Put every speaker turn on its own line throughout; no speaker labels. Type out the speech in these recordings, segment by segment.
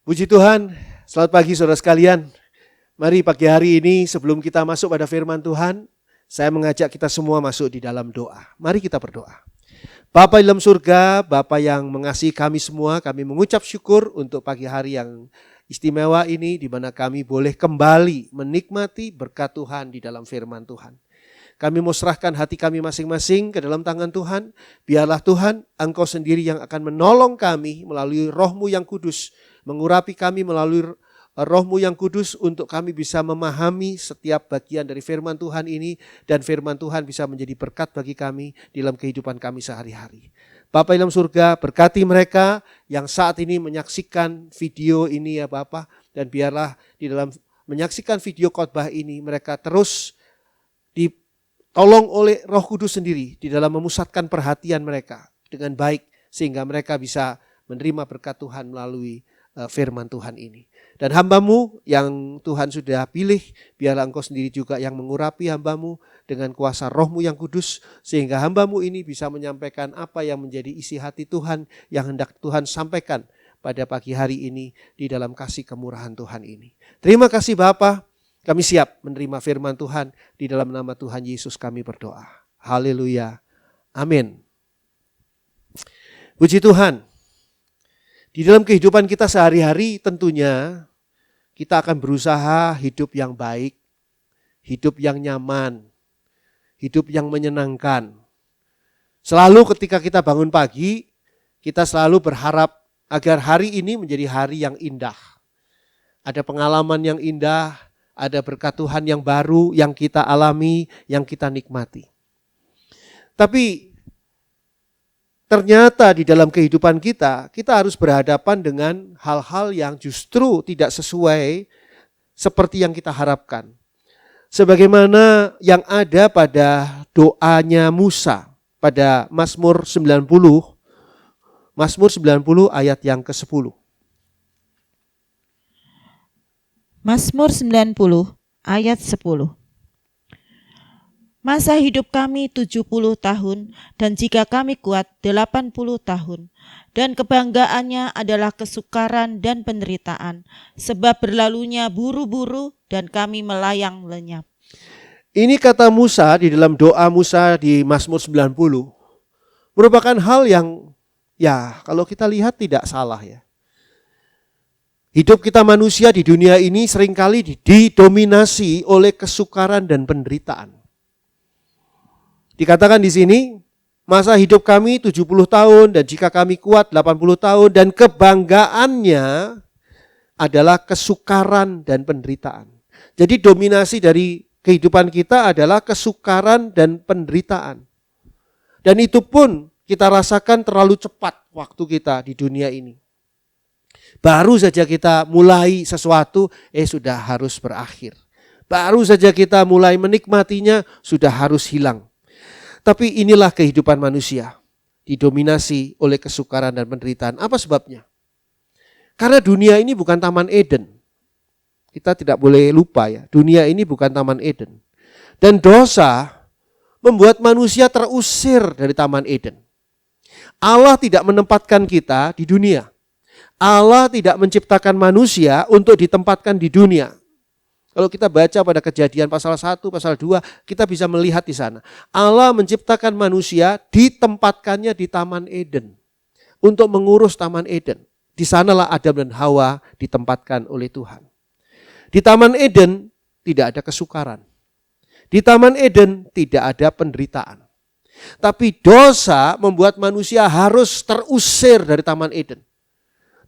Puji Tuhan, selamat pagi saudara sekalian. Mari pagi hari ini sebelum kita masuk pada firman Tuhan, saya mengajak kita semua masuk di dalam doa. Mari kita berdoa. Bapa di dalam surga, Bapa yang mengasihi kami semua, kami mengucap syukur untuk pagi hari yang istimewa ini, di mana kami boleh kembali menikmati berkat Tuhan di dalam firman Tuhan. Kami mau serahkan hati kami masing-masing ke dalam tangan Tuhan. Biarlah Tuhan, Engkau sendiri yang akan menolong kami melalui Roh-Mu yang kudus, mengurapi kami melalui Roh-Mu yang kudus untuk kami bisa memahami setiap bagian dari firman Tuhan ini, dan firman Tuhan bisa menjadi berkat bagi kami dalam kehidupan kami sehari-hari. Bapa dalam surga, berkati mereka yang saat ini menyaksikan video ini ya Bapa, dan biarlah di dalam menyaksikan video khotbah ini mereka terus ditolong oleh Roh Kudus sendiri di dalam memusatkan perhatian mereka dengan baik, sehingga mereka bisa menerima berkat Tuhan melalui firman Tuhan ini. Dan hamba-Mu yang Tuhan sudah pilih, biarlah Engkau sendiri juga yang mengurapi hamba-Mu dengan kuasa Roh-Mu yang kudus, sehingga hamba-Mu ini bisa menyampaikan apa yang menjadi isi hati Tuhan yang hendak Tuhan sampaikan pada pagi hari ini di dalam kasih kemurahan Tuhan ini. Terima kasih Bapa, kami siap menerima firman Tuhan. Di dalam nama Tuhan Yesus kami berdoa. Haleluya. Amin. Puji Tuhan. Di dalam kehidupan kita sehari-hari tentunya kita akan berusaha hidup yang baik, hidup yang nyaman, hidup yang menyenangkan. Selalu ketika kita bangun pagi, kita selalu berharap agar hari ini menjadi hari yang indah. Ada pengalaman yang indah, ada berkat Tuhan yang baru yang kita alami, yang kita nikmati. Tapi ternyata di dalam kehidupan kita harus berhadapan dengan hal-hal yang justru tidak sesuai seperti yang kita harapkan. Sebagaimana yang ada pada doanya Musa pada Mazmur 90 ayat yang ke-10.
Mazmur 90 ayat 10. Masa hidup kami 70 tahun, dan jika kami kuat 80 tahun. Dan kebanggaannya adalah kesukaran dan penderitaan, sebab berlalunya buru-buru dan kami melayang lenyap.
Ini kata Musa di dalam doa Musa di Mazmur 90 merupakan hal yang kalau kita lihat tidak salah ya. Hidup kita manusia di dunia ini seringkali didominasi oleh kesukaran dan penderitaan. Dikatakan di sini, masa hidup kami 70 tahun dan jika kami kuat 80 tahun, dan kebanggaannya adalah kesukaran dan penderitaan. Jadi dominasi dari kehidupan kita adalah kesukaran dan penderitaan. Dan itu pun kita rasakan terlalu cepat waktu kita di dunia ini. Baru saja kita mulai sesuatu, sudah harus berakhir. Baru saja kita mulai menikmatinya, sudah harus hilang. Tapi inilah kehidupan manusia, didominasi oleh kesukaran dan penderitaan. Apa sebabnya? Karena dunia ini bukan Taman Eden. Kita tidak boleh lupa ya, dunia ini bukan Taman Eden. Dan dosa membuat manusia terusir dari Taman Eden. Allah tidak menempatkan kita di dunia. Allah tidak menciptakan manusia untuk ditempatkan di dunia. Kalau kita baca pada Kejadian pasal 1, pasal 2, kita bisa melihat di sana. Allah menciptakan manusia, ditempatkannya di Taman Eden. Untuk mengurus Taman Eden. Di sanalah Adam dan Hawa ditempatkan oleh Tuhan. Di Taman Eden tidak ada kesukaran. Di Taman Eden tidak ada penderitaan. Tapi dosa membuat manusia harus terusir dari Taman Eden.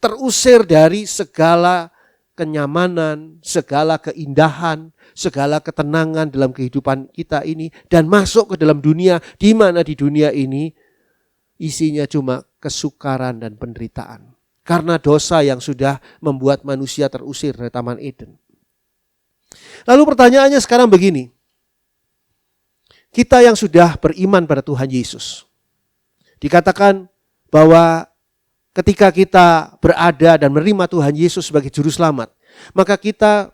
Terusir dari segala kenyamanan, segala keindahan, segala ketenangan dalam kehidupan kita ini, dan masuk ke dalam dunia, di mana di dunia ini isinya cuma kesukaran dan penderitaan. Karena dosa yang sudah membuat manusia terusir dari Taman Eden. Lalu pertanyaannya sekarang begini. Kita yang sudah beriman pada Tuhan Yesus, dikatakan bahwa ketika kita berada dan menerima Tuhan Yesus sebagai juru selamat, maka kita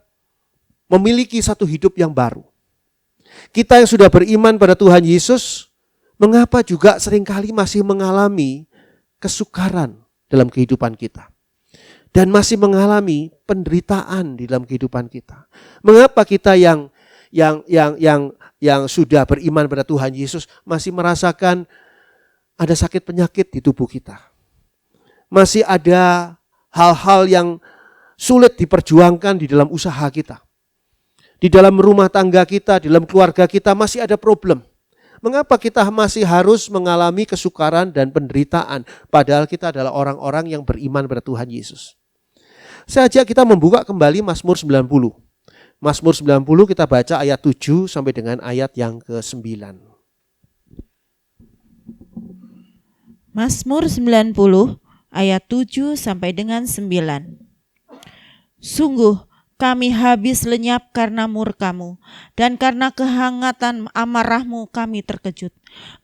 memiliki satu hidup yang baru. Kita yang sudah beriman pada Tuhan Yesus, mengapa juga seringkali masih mengalami kesukaran dalam kehidupan kita? dan masih mengalami penderitaan di dalam kehidupan kita. Mengapa kita yang sudah beriman pada Tuhan Yesus masih merasakan ada sakit penyakit di tubuh kita? Masih ada hal-hal yang sulit diperjuangkan di dalam usaha kita. Di dalam rumah tangga kita, di dalam keluarga kita masih ada problem. Mengapa kita masih harus mengalami kesukaran dan penderitaan padahal kita adalah orang-orang yang beriman pada Tuhan Yesus? Saya ajak kita membuka kembali Mazmur 90. Mazmur 90 kita baca ayat 7 sampai dengan ayat yang ke-9.
Mazmur 90 ayat 7 sampai dengan 9. Sungguh kami habis lenyap karena murka-Mu, dan karena kehangatan amarah-Mu kami terkejut.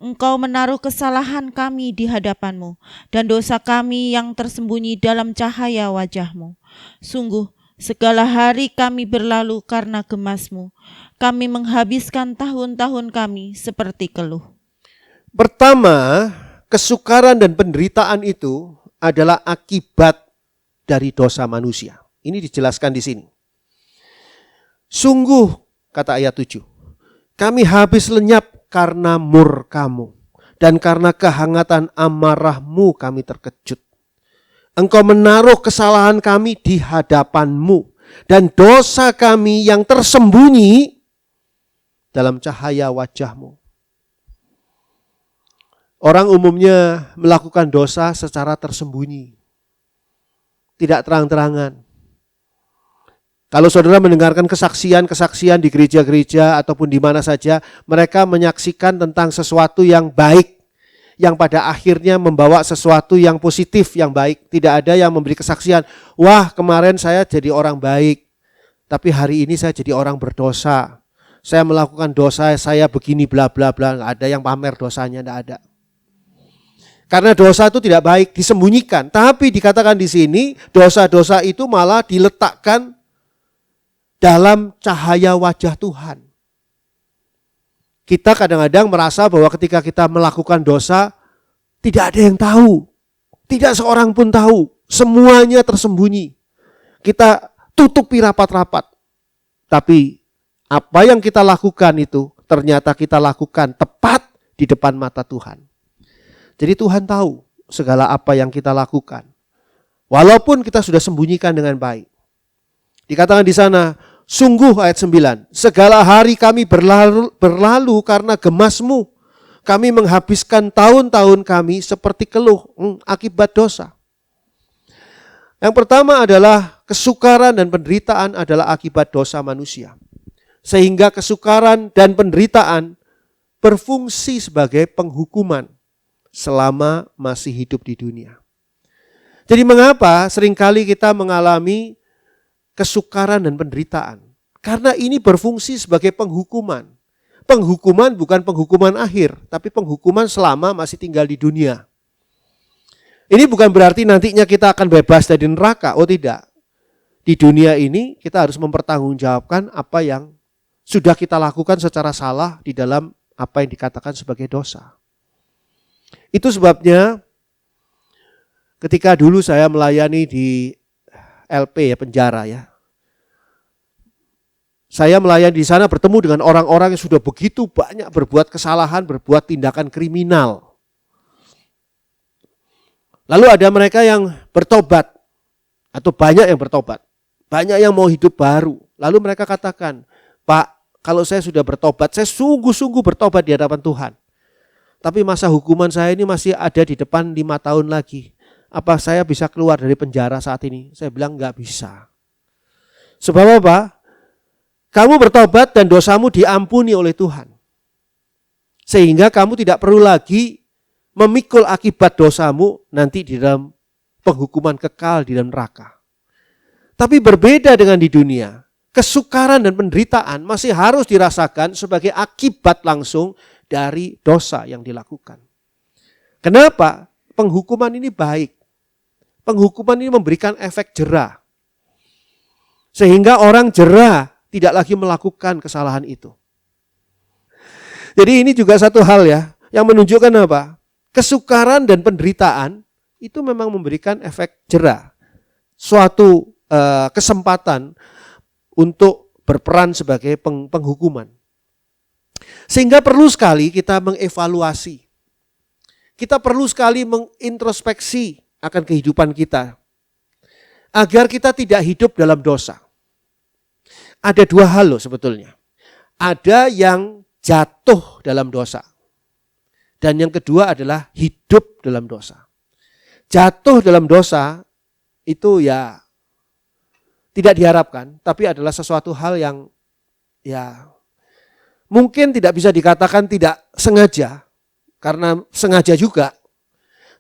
Engkau menaruh kesalahan kami di hadapan-Mu, dan dosa kami yang tersembunyi dalam cahaya wajah-Mu. Sungguh segala hari kami berlalu karena gemas-Mu. Kami menghabiskan tahun-tahun kami seperti keluh.
Pertama, kesukaran dan penderitaan itu adalah akibat dari dosa manusia. Ini dijelaskan di sini. Sungguh, kata ayat 7, kami habis lenyap karena murka-Mu, dan karena kehangatan amarah-Mu kami terkejut. Engkau menaruh kesalahan kami di hadapan-Mu, dan dosa kami yang tersembunyi dalam cahaya wajah-Mu. Orang umumnya melakukan dosa secara tersembunyi, tidak terang-terangan. Kalau saudara mendengarkan kesaksian di gereja-gereja ataupun di mana saja, mereka menyaksikan tentang sesuatu yang baik, yang pada akhirnya membawa sesuatu yang positif, yang baik. Tidak ada yang memberi kesaksian, wah kemarin saya jadi orang baik, tapi hari ini saya jadi orang berdosa. Saya melakukan dosa, saya begini bla bla bla. Nggak ada yang pamer dosanya, nggak ada. Karena dosa itu tidak baik, disembunyikan. Tapi dikatakan di sini, dosa-dosa itu malah diletakkan dalam cahaya wajah Tuhan. Kita kadang-kadang merasa bahwa ketika kita melakukan dosa, tidak ada yang tahu. Tidak seorang pun tahu. Semuanya tersembunyi. Kita tutupi rapat-rapat. Tapi apa yang kita lakukan itu ternyata kita lakukan tepat di depan mata Tuhan. Jadi Tuhan tahu segala apa yang kita lakukan. Walaupun kita sudah sembunyikan dengan baik. Dikatakan di sana, sungguh ayat 9, segala hari kami berlalu karena gemas-Mu. Kami menghabiskan tahun-tahun kami seperti keluh akibat dosa. Yang pertama adalah kesukaran dan penderitaan adalah akibat dosa manusia. Sehingga kesukaran dan penderitaan berfungsi sebagai penghukuman selama masih hidup di dunia. Jadi mengapa seringkali kita mengalami kesukaran dan penderitaan? Karena ini berfungsi sebagai penghukuman. Penghukuman bukan penghukuman akhir, tapi penghukuman selama masih tinggal di dunia. Ini bukan berarti nantinya kita akan bebas dari neraka, oh tidak. Di dunia ini kita harus mempertanggungjawabkan apa yang sudah kita lakukan secara salah di dalam apa yang dikatakan sebagai dosa. Itu sebabnya ketika dulu saya melayani di LP ya, penjara ya. Saya melayani di sana bertemu dengan orang-orang yang sudah begitu banyak berbuat kesalahan, berbuat tindakan kriminal. Lalu ada mereka yang bertobat atau banyak yang bertobat. Banyak yang mau hidup baru. Lalu mereka katakan, "Pak, kalau saya sudah bertobat, saya sungguh-sungguh bertobat di hadapan Tuhan. Tapi masa hukuman saya ini masih ada di depan 5 tahun lagi. Apa saya bisa keluar dari penjara saat ini?" Saya bilang enggak bisa. Sebab apa? Kamu bertobat dan dosamu diampuni oleh Tuhan. Sehingga kamu tidak perlu lagi memikul akibat dosamu nanti di dalam penghukuman kekal di dalam neraka. Tapi berbeda dengan di dunia. Kesukaran dan penderitaan masih harus dirasakan sebagai akibat langsung dari dosa yang dilakukan. Kenapa? Penghukuman ini baik. Penghukuman ini memberikan efek jera. Sehingga orang jera tidak lagi melakukan kesalahan itu. Jadi ini juga satu hal ya, yang menunjukkan apa? Kesukaran dan penderitaan itu memang memberikan efek jera. suatu kesempatan untuk berperan sebagai penghukuman. Sehingga perlu sekali kita mengevaluasi. Kita perlu sekali mengintrospeksi akan kehidupan kita. Agar kita tidak hidup dalam dosa. Ada dua hal loh sebetulnya. Ada yang jatuh dalam dosa. Dan yang kedua adalah hidup dalam dosa. Jatuh dalam dosa itu ya tidak diharapkan, tapi adalah sesuatu hal yang ya mungkin tidak bisa dikatakan tidak sengaja, karena sengaja juga.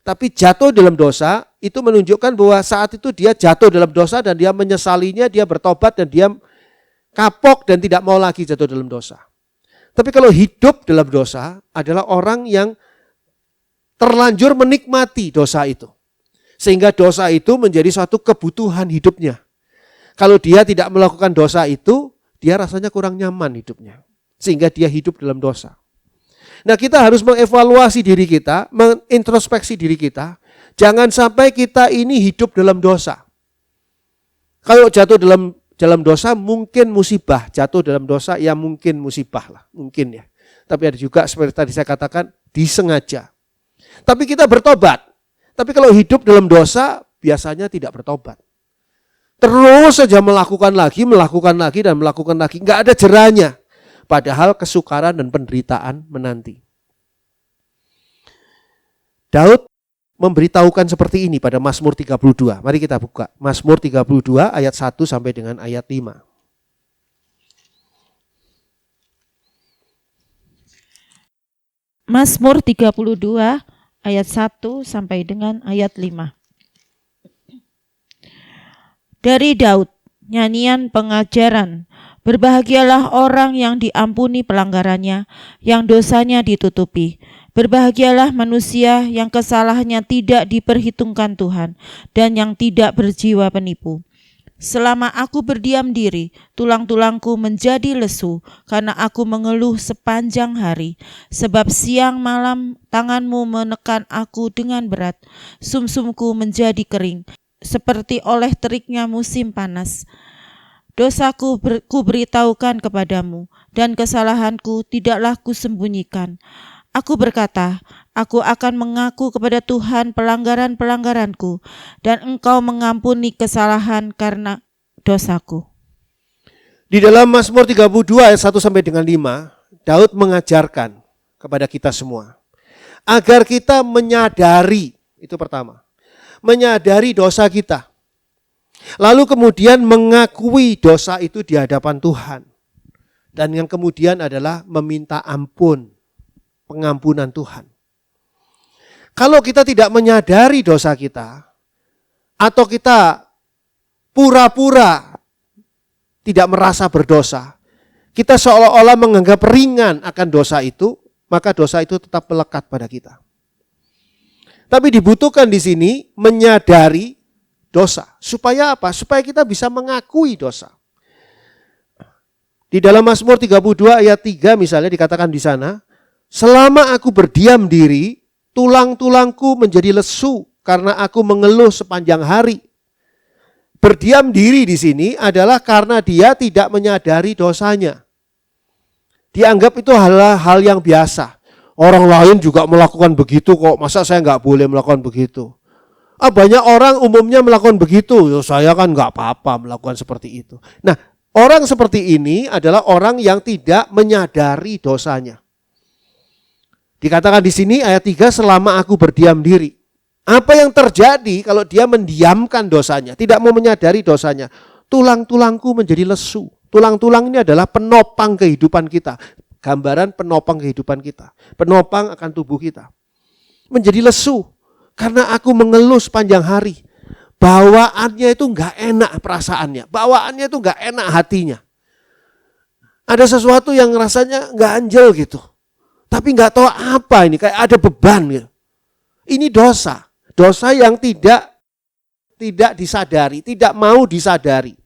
Tapi jatuh dalam dosa itu menunjukkan bahwa saat itu dia jatuh dalam dosa dan dia menyesalinya, dia bertobat dan dia kapok dan tidak mau lagi jatuh dalam dosa. Tapi kalau hidup dalam dosa adalah orang yang terlanjur menikmati dosa itu. Sehingga dosa itu menjadi suatu kebutuhan hidupnya. Kalau dia tidak melakukan dosa itu, dia rasanya kurang nyaman hidupnya. Sehingga dia hidup dalam dosa. Nah, kita harus mengevaluasi diri kita, mengintrospeksi diri kita. Jangan sampai kita ini hidup dalam dosa. Kalau jatuh dalam dosa mungkin musibah. Jatuh dalam dosa ya mungkin musibah lah. Mungkin ya. Tapi ada juga seperti tadi saya katakan disengaja. Tapi kita bertobat. Tapi kalau hidup dalam dosa biasanya tidak bertobat. Terus saja melakukan lagi dan melakukan lagi. Enggak ada jerahnya. Padahal kesukaran dan penderitaan menanti. Daud memberitahukan seperti ini pada Mazmur 32. Mari kita buka. Mazmur 32 ayat 1 sampai dengan ayat 5.
Mazmur 32 ayat 1 sampai dengan ayat 5. Dari Daud, nyanyian pengajaran. Berbahagialah orang yang diampuni pelanggarannya, yang dosanya ditutupi. Berbahagialah manusia yang kesalahannya tidak diperhitungkan Tuhan, dan yang tidak berjiwa penipu. Selama aku berdiam diri, tulang-tulangku menjadi lesu, karena aku mengeluh sepanjang hari. Sebab siang malam tanganmu menekan aku dengan berat, sumsumku menjadi kering, seperti oleh teriknya musim panas. Dosaku kuberitahukan kepadamu, dan kesalahanku tidaklah kusembunyikan. Aku berkata, aku akan mengaku kepada Tuhan pelanggaran-pelanggaranku, dan Engkau mengampuni kesalahan karena dosaku.
Di dalam Mazmur 32 ayat 1 sampai dengan 5, Daud mengajarkan kepada kita semua agar kita menyadari, itu pertama, menyadari dosa kita. Lalu kemudian mengakui dosa itu di hadapan Tuhan. Dan yang kemudian adalah meminta ampun, pengampunan Tuhan. Kalau kita tidak menyadari dosa kita, atau kita pura-pura tidak merasa berdosa, kita seolah-olah menganggap ringan akan dosa itu, maka dosa itu tetap melekat pada kita. Tapi dibutuhkan di sini menyadari dosa. Supaya apa? Supaya kita bisa mengakui dosa. Di dalam Mazmur 32 ayat 3 misalnya dikatakan di sana, selama aku berdiam diri, tulang-tulangku menjadi lesu karena aku mengeluh sepanjang hari. Berdiam diri di sini adalah karena dia tidak menyadari dosanya. Dianggap itu hal yang biasa. Orang lain juga melakukan begitu kok, masa saya nggak boleh melakukan begitu? Banyak orang umumnya melakukan begitu, saya kan nggak apa-apa melakukan seperti itu. Nah, orang seperti ini adalah orang yang tidak menyadari dosanya. Dikatakan di sini ayat 3, selama aku berdiam diri. Apa yang terjadi kalau dia mendiamkan dosanya, tidak mau menyadari dosanya? Tulang-tulangku menjadi lesu. Tulang-tulang ini adalah penopang kehidupan kita. Gambaran penopang kehidupan kita. Penopang akan tubuh kita. Menjadi lesu. Karena aku mengeluh sepanjang hari. Bawaannya itu enggak enak perasaannya. Bawaannya itu enggak enak hatinya. Ada sesuatu yang rasanya enggak anjel gitu. Tapi enggak tahu apa ini. Kayak ada beban gitu. Ini dosa. Dosa yang tidak disadari. Tidak mau disadari.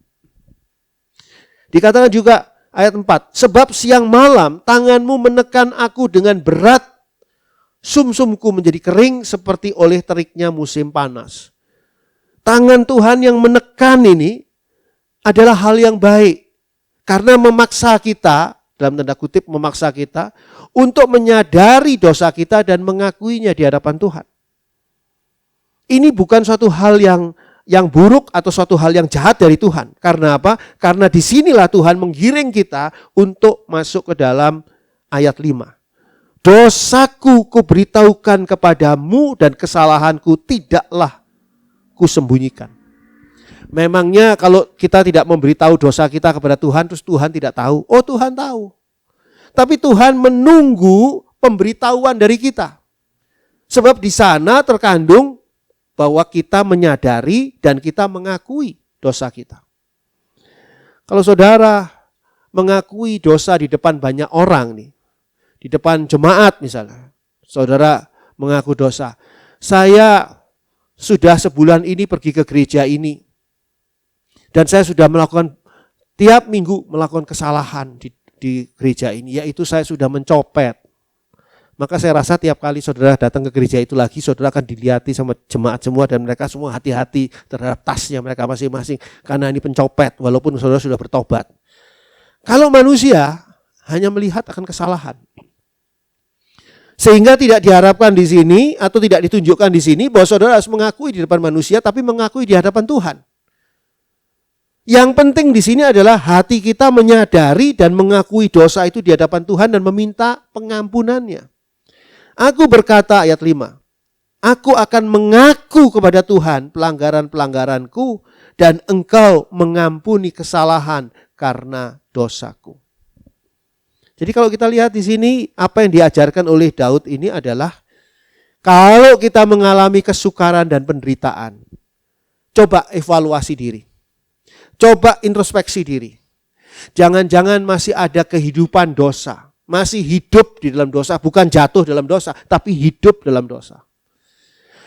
Dikatakan juga ayat 4. Sebab siang malam tanganmu menekan aku dengan berat. Sumsumku menjadi kering seperti oleh teriknya musim panas. tangan Tuhan yang menekan ini adalah hal yang baik. Karena memaksa kita, dalam tanda kutip memaksa kita, untuk menyadari dosa kita dan mengakuinya di hadapan Tuhan. Ini bukan suatu hal yang buruk atau suatu hal yang jahat dari Tuhan. Karena apa? Karena disinilah Tuhan menggiring kita untuk masuk ke dalam ayat 5. Dosaku kuberitahukan kepadamu dan kesalahanku tidaklah kusembunyikan. Memangnya kalau kita tidak memberitahu dosa kita kepada Tuhan, terus Tuhan tidak tahu? Oh, Tuhan tahu. Tapi Tuhan menunggu pemberitahuan dari kita. Sebab di sana terkandung bahwa kita menyadari dan kita mengakui dosa kita. Kalau saudara mengakui dosa di depan banyak orang nih, di depan jemaat misalnya, saudara mengaku dosa. Saya sudah sebulan ini pergi ke gereja ini. Dan saya sudah melakukan, tiap minggu melakukan kesalahan di gereja ini, yaitu saya sudah mencopet. Maka saya rasa tiap kali saudara datang ke gereja itu lagi, saudara akan dilihat sama jemaat semua dan mereka semua hati-hati terhadap tasnya mereka masing-masing. Karena ini pencopet, walaupun saudara sudah bertobat. Kalau manusia hanya melihat akan kesalahan. Sehingga tidak diharapkan di sini atau tidak ditunjukkan di sini bahwa saudara harus mengakui di depan manusia, tapi mengakui di hadapan Tuhan. Yang penting di sini adalah hati kita menyadari dan mengakui dosa itu di hadapan Tuhan dan meminta pengampunannya. Aku berkata ayat 5, aku akan mengaku kepada Tuhan pelanggaran-pelanggaranku dan engkau mengampuni kesalahan karena dosaku. Jadi kalau kita lihat di sini apa yang diajarkan oleh Daud ini adalah kalau kita mengalami kesukaran dan penderitaan, coba evaluasi diri. Coba introspeksi diri. Jangan-jangan masih ada kehidupan dosa. Masih hidup di dalam dosa. Bukan jatuh dalam dosa, tapi hidup dalam dosa.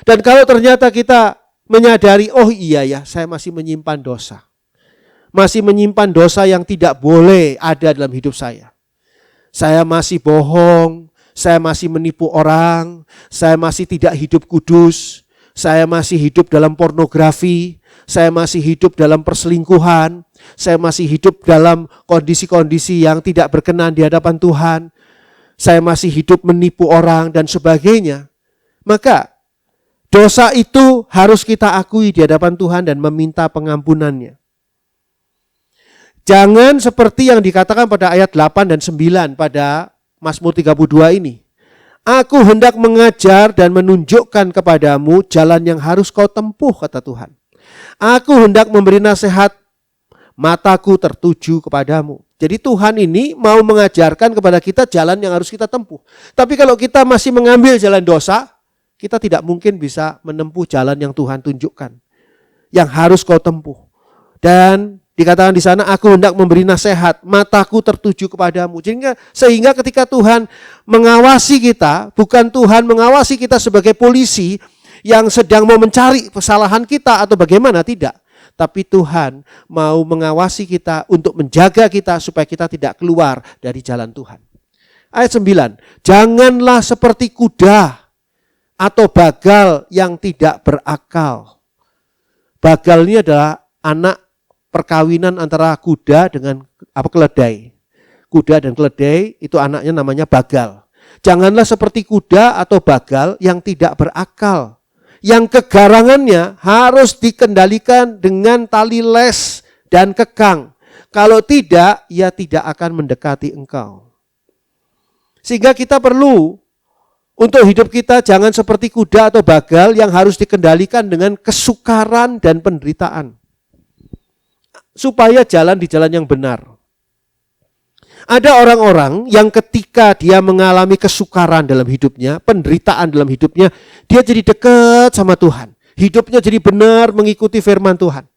Dan kalau ternyata kita menyadari, oh iya ya, saya masih menyimpan dosa. Masih menyimpan dosa yang tidak boleh ada dalam hidup saya. Saya masih bohong, saya masih menipu orang, saya masih tidak hidup kudus, saya masih hidup dalam pornografi, saya masih hidup dalam perselingkuhan, saya masih hidup dalam kondisi-kondisi yang tidak berkenan di hadapan Tuhan, saya masih hidup menipu orang dan sebagainya. Maka dosa itu harus kita akui di hadapan Tuhan dan meminta pengampunannya. Jangan seperti yang dikatakan pada ayat 8 dan 9 pada Mazmur 32 ini. Aku hendak mengajar dan menunjukkan kepadamu jalan yang harus kau tempuh, kata Tuhan. Aku hendak memberi nasihat, mataku tertuju kepadamu. Jadi Tuhan ini mau mengajarkan kepada kita jalan yang harus kita tempuh. Tapi kalau kita masih mengambil jalan dosa, kita tidak mungkin bisa menempuh jalan yang Tuhan tunjukkan. Yang harus kau tempuh. Dan dikatakan di sana, aku hendak memberi nasihat, mataku tertuju kepadamu. Sehingga ketika Tuhan mengawasi kita, bukan Tuhan mengawasi kita sebagai polisi yang sedang mau mencari kesalahan kita atau bagaimana, tidak. Tapi Tuhan mau mengawasi kita untuk menjaga kita supaya kita tidak keluar dari jalan Tuhan. Ayat 9, janganlah seperti kuda atau bagal yang tidak berakal. Bagal ini adalah anak perkawinan antara kuda dengan keledai. Kuda dan keledai itu anaknya namanya bagal. Janganlah seperti kuda atau bagal yang tidak berakal, yang kegarangannya harus dikendalikan dengan tali les dan kekang. Kalau tidak, ia tidak akan mendekati engkau. Sehingga kita perlu untuk hidup kita jangan seperti kuda atau bagal yang harus dikendalikan dengan kesukaran dan penderitaan. Supaya jalan di jalan yang benar. Ada orang-orang yang ketika dia mengalami kesukaran dalam hidupnya, penderitaan dalam hidupnya, dia jadi dekat sama Tuhan. Hidupnya jadi benar mengikuti firman Tuhan.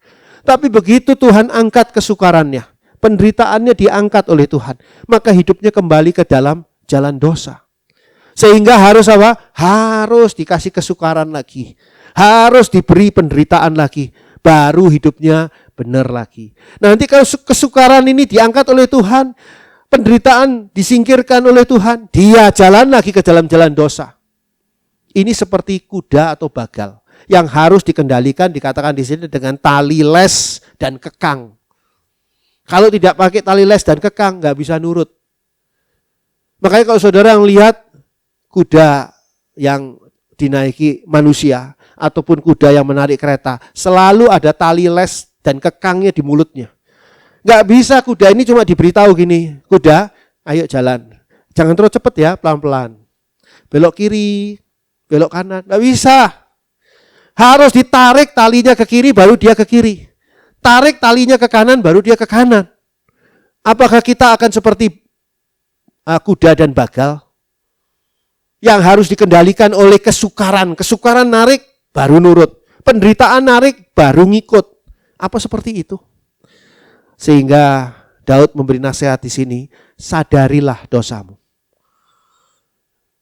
Tapi begitu Tuhan angkat kesukarannya, penderitaannya diangkat oleh Tuhan, maka hidupnya kembali ke dalam jalan dosa. Sehingga harus apa? Harus dikasih kesukaran lagi. Harus diberi penderitaan lagi. Baru hidupnya benar lagi. Nanti kalau kesukaran ini diangkat oleh Tuhan, penderitaan disingkirkan oleh Tuhan, dia jalan lagi ke dalam jalan dosa. Ini seperti kuda atau bagal. yang harus dikendalikan, dikatakan di sini dengan tali les dan kekang. Kalau tidak pakai tali les dan kekang, nggak bisa nurut. Makanya kalau saudara melihat kuda yang dinaiki manusia ataupun kuda yang menarik kereta, selalu ada tali les dan kekangnya di mulutnya. Nggak bisa kuda ini cuma diberitahu gini, kuda ayo jalan, jangan terlalu cepat ya, pelan-pelan. Belok kiri, belok kanan, nggak bisa. Harus ditarik talinya ke kiri baru dia ke kiri. Tarik talinya ke kanan baru dia ke kanan. Apakah kita akan seperti kuda dan bagal yang harus dikendalikan oleh kesukaran? Kesukaran narik baru nurut, penderitaan narik baru ngikut. Apa seperti itu? Sehingga Daud memberi nasihat di sini, sadarilah dosamu.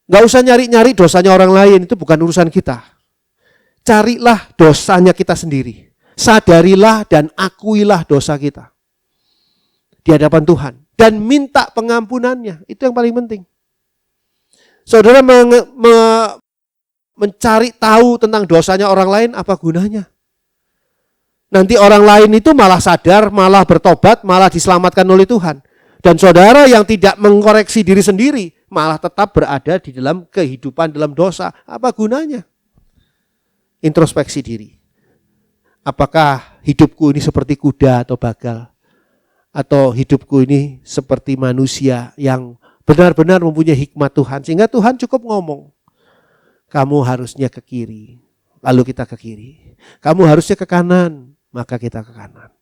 Gak usah nyari-nyari dosanya orang lain, itu bukan urusan kita. Carilah dosanya kita sendiri. Sadarilah dan akuilah dosa kita di hadapan Tuhan dan minta pengampunannya. Itu yang paling penting. Saudara mencari tahu tentang dosanya orang lain, apa gunanya? Nanti orang lain itu malah sadar, malah bertobat, malah diselamatkan oleh Tuhan. Dan saudara yang tidak mengkoreksi diri sendiri malah tetap berada di dalam kehidupan dalam dosa. Apa gunanya? Introspeksi diri. Apakah hidupku ini seperti kuda atau bagal? Atau hidupku ini seperti manusia yang benar-benar mempunyai hikmat Tuhan. Sehingga Tuhan cukup ngomong, kamu harusnya ke kiri, lalu kita ke kiri. Kamu harusnya ke kanan, maka kita ke kanan.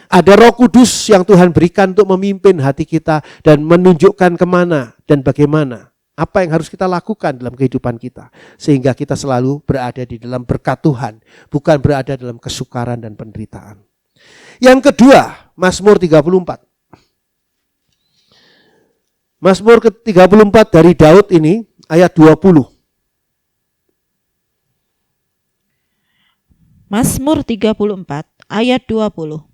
Ada Roh Kudus yang Tuhan berikan untuk memimpin hati kita dan menunjukkan kemana dan bagaimana. Apa yang harus kita lakukan dalam kehidupan kita. Sehingga kita selalu berada di dalam berkat Tuhan. Bukan berada dalam kesukaran dan penderitaan. Yang kedua, Mazmur 34. Mazmur ke-34 dari Daud ini ayat 20.
Mazmur 34 ayat 20.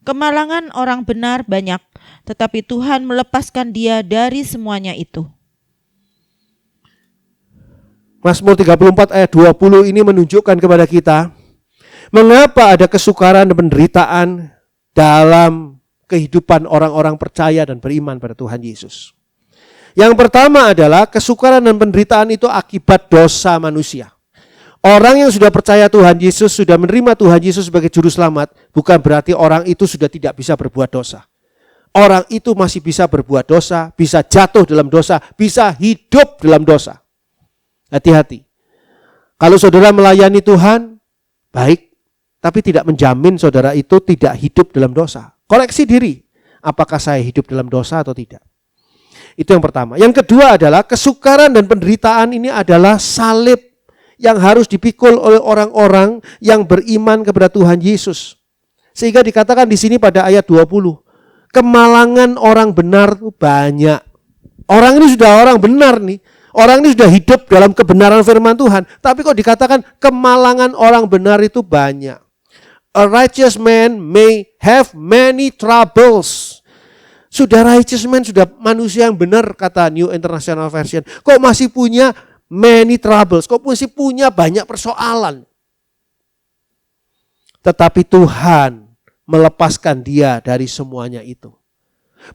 Kemalangan orang benar banyak, tetapi Tuhan melepaskan dia dari semuanya itu.
Mazmur 34 ayat 20 ini menunjukkan kepada kita mengapa ada kesukaran dan penderitaan dalam kehidupan orang-orang percaya dan beriman pada Tuhan Yesus. Yang pertama adalah kesukaran dan penderitaan itu akibat dosa manusia. Orang yang sudah percaya Tuhan Yesus, sudah menerima Tuhan Yesus sebagai juru selamat, bukan berarti orang itu sudah tidak bisa berbuat dosa. Orang itu masih bisa berbuat dosa, bisa jatuh dalam dosa, bisa hidup dalam dosa. Hati-hati. Kalau saudara melayani Tuhan, baik, tapi tidak menjamin saudara itu tidak hidup dalam dosa. Koreksi diri, apakah saya hidup dalam dosa atau tidak. Itu yang pertama. Yang kedua adalah kesukaran dan penderitaan ini adalah salib yang harus dipikul oleh orang-orang yang beriman kepada Tuhan Yesus. Sehingga dikatakan di sini pada ayat 20, kemalangan orang benar itu banyak. Orang ini sudah orang benar nih. Orang ini sudah hidup dalam kebenaran firman Tuhan. Tapi kok dikatakan kemalangan orang benar itu banyak. A righteous man may have many troubles. Sudah righteous man, sudah manusia yang benar, kata New International Version. Kok masih punya many troubles? Kok masih punya banyak persoalan? Tetapi Tuhan melepaskan dia dari semuanya itu.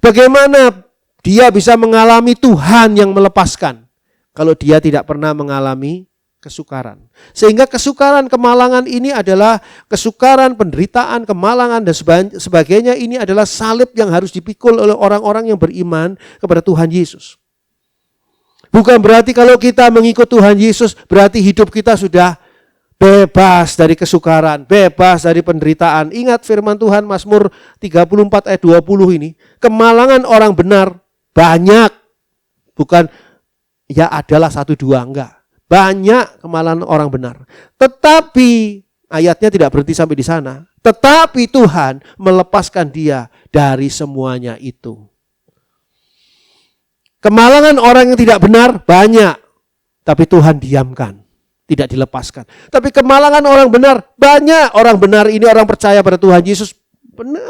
Bagaimana dia bisa mengalami Tuhan yang melepaskan kalau dia tidak pernah mengalami kesukaran? Sehingga kesukaran, kemalangan ini adalah kesukaran, penderitaan, kemalangan dan sebagainya, ini adalah salib yang harus dipikul oleh orang-orang yang beriman kepada Tuhan Yesus. Bukan berarti kalau kita mengikut Tuhan Yesus berarti hidup kita sudah bebas dari kesukaran, bebas dari penderitaan. Ingat firman Tuhan Mazmur 34 ayat 20 ini, kemalangan orang benar banyak. Bukan ya adalah 1-2, enggak. Banyak kemalangan orang benar. Tetapi ayatnya tidak berhenti sampai di sana. Tetapi Tuhan melepaskan dia dari semuanya itu. Kemalangan orang yang tidak benar banyak. Tapi Tuhan diamkan. Tidak dilepaskan. Tapi kemalangan orang benar banyak. Orang benar ini orang percaya pada Tuhan Yesus.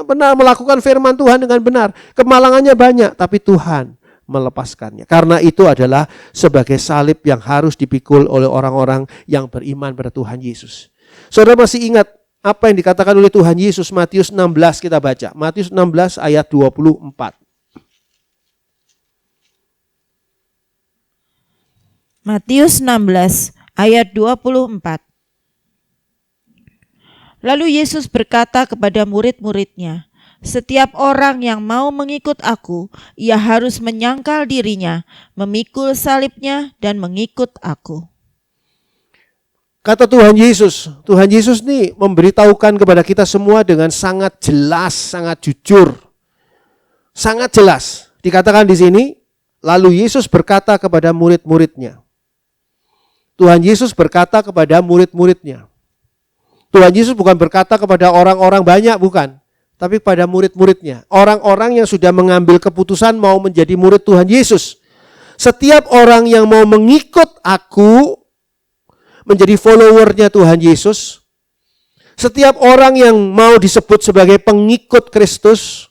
Benar melakukan firman Tuhan dengan benar. Kemalangannya banyak. Tapi Tuhan melepaskannya. Karena itu adalah sebagai salib yang harus dipikul oleh orang-orang yang beriman pada Tuhan Yesus. Saudara masih ingat apa yang dikatakan oleh Tuhan Yesus? Matius 16 kita baca. Matius 16 ayat 24.
Matius 16 ayat 24. Lalu Yesus berkata kepada murid-muridnya, "Setiap orang yang mau mengikut aku, ia harus menyangkal dirinya, memikul salibnya dan mengikut aku."
Kata Tuhan Yesus nih memberitahukan kepada kita semua dengan sangat jelas, sangat jujur. Sangat jelas. Dikatakan di sini, lalu Yesus berkata kepada murid-muridnya. Tuhan Yesus berkata kepada murid-muridnya. Tuhan Yesus bukan berkata kepada orang-orang banyak, bukan. Tapi pada murid-muridnya. Orang-orang yang sudah mengambil keputusan mau menjadi murid Tuhan Yesus. Setiap orang yang mau mengikut aku, menjadi followernya Tuhan Yesus. Setiap orang yang mau disebut sebagai pengikut Kristus.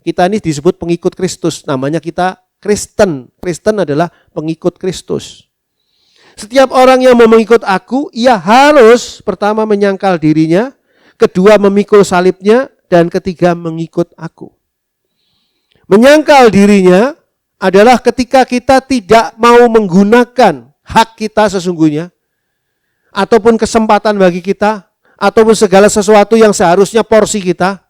Kita ini disebut pengikut Kristus. Namanya kita Kristen. Kristen adalah pengikut Kristus. Setiap orang yang mau mengikut aku, ia harus pertama menyangkal dirinya, kedua memikul salibnya, dan ketiga mengikut aku. Menyangkal dirinya adalah ketika kita tidak mau menggunakan hak kita sesungguhnya, ataupun kesempatan bagi kita, ataupun segala sesuatu yang seharusnya porsi kita,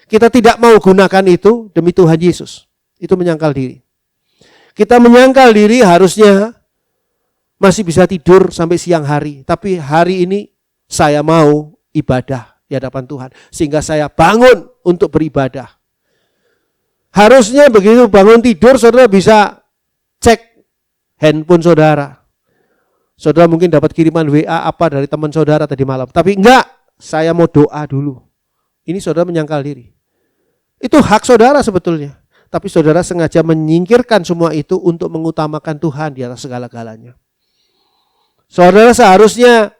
kita tidak mau gunakan itu demi Tuhan Yesus. Itu menyangkal diri. Kita menyangkal diri harusnya masih bisa tidur sampai siang hari. Tapi hari ini saya mau ibadah di hadapan Tuhan. Sehingga saya bangun untuk beribadah. Harusnya begitu bangun tidur saudara bisa cek handphone saudara. Saudara mungkin dapat kiriman WA apa dari teman saudara tadi malam. Tapi enggak, saya mau doa dulu. Ini saudara menyangkal diri. Itu hak saudara sebetulnya. Tapi saudara sengaja menyingkirkan semua itu untuk mengutamakan Tuhan di atas segala-galanya. Saudara seharusnya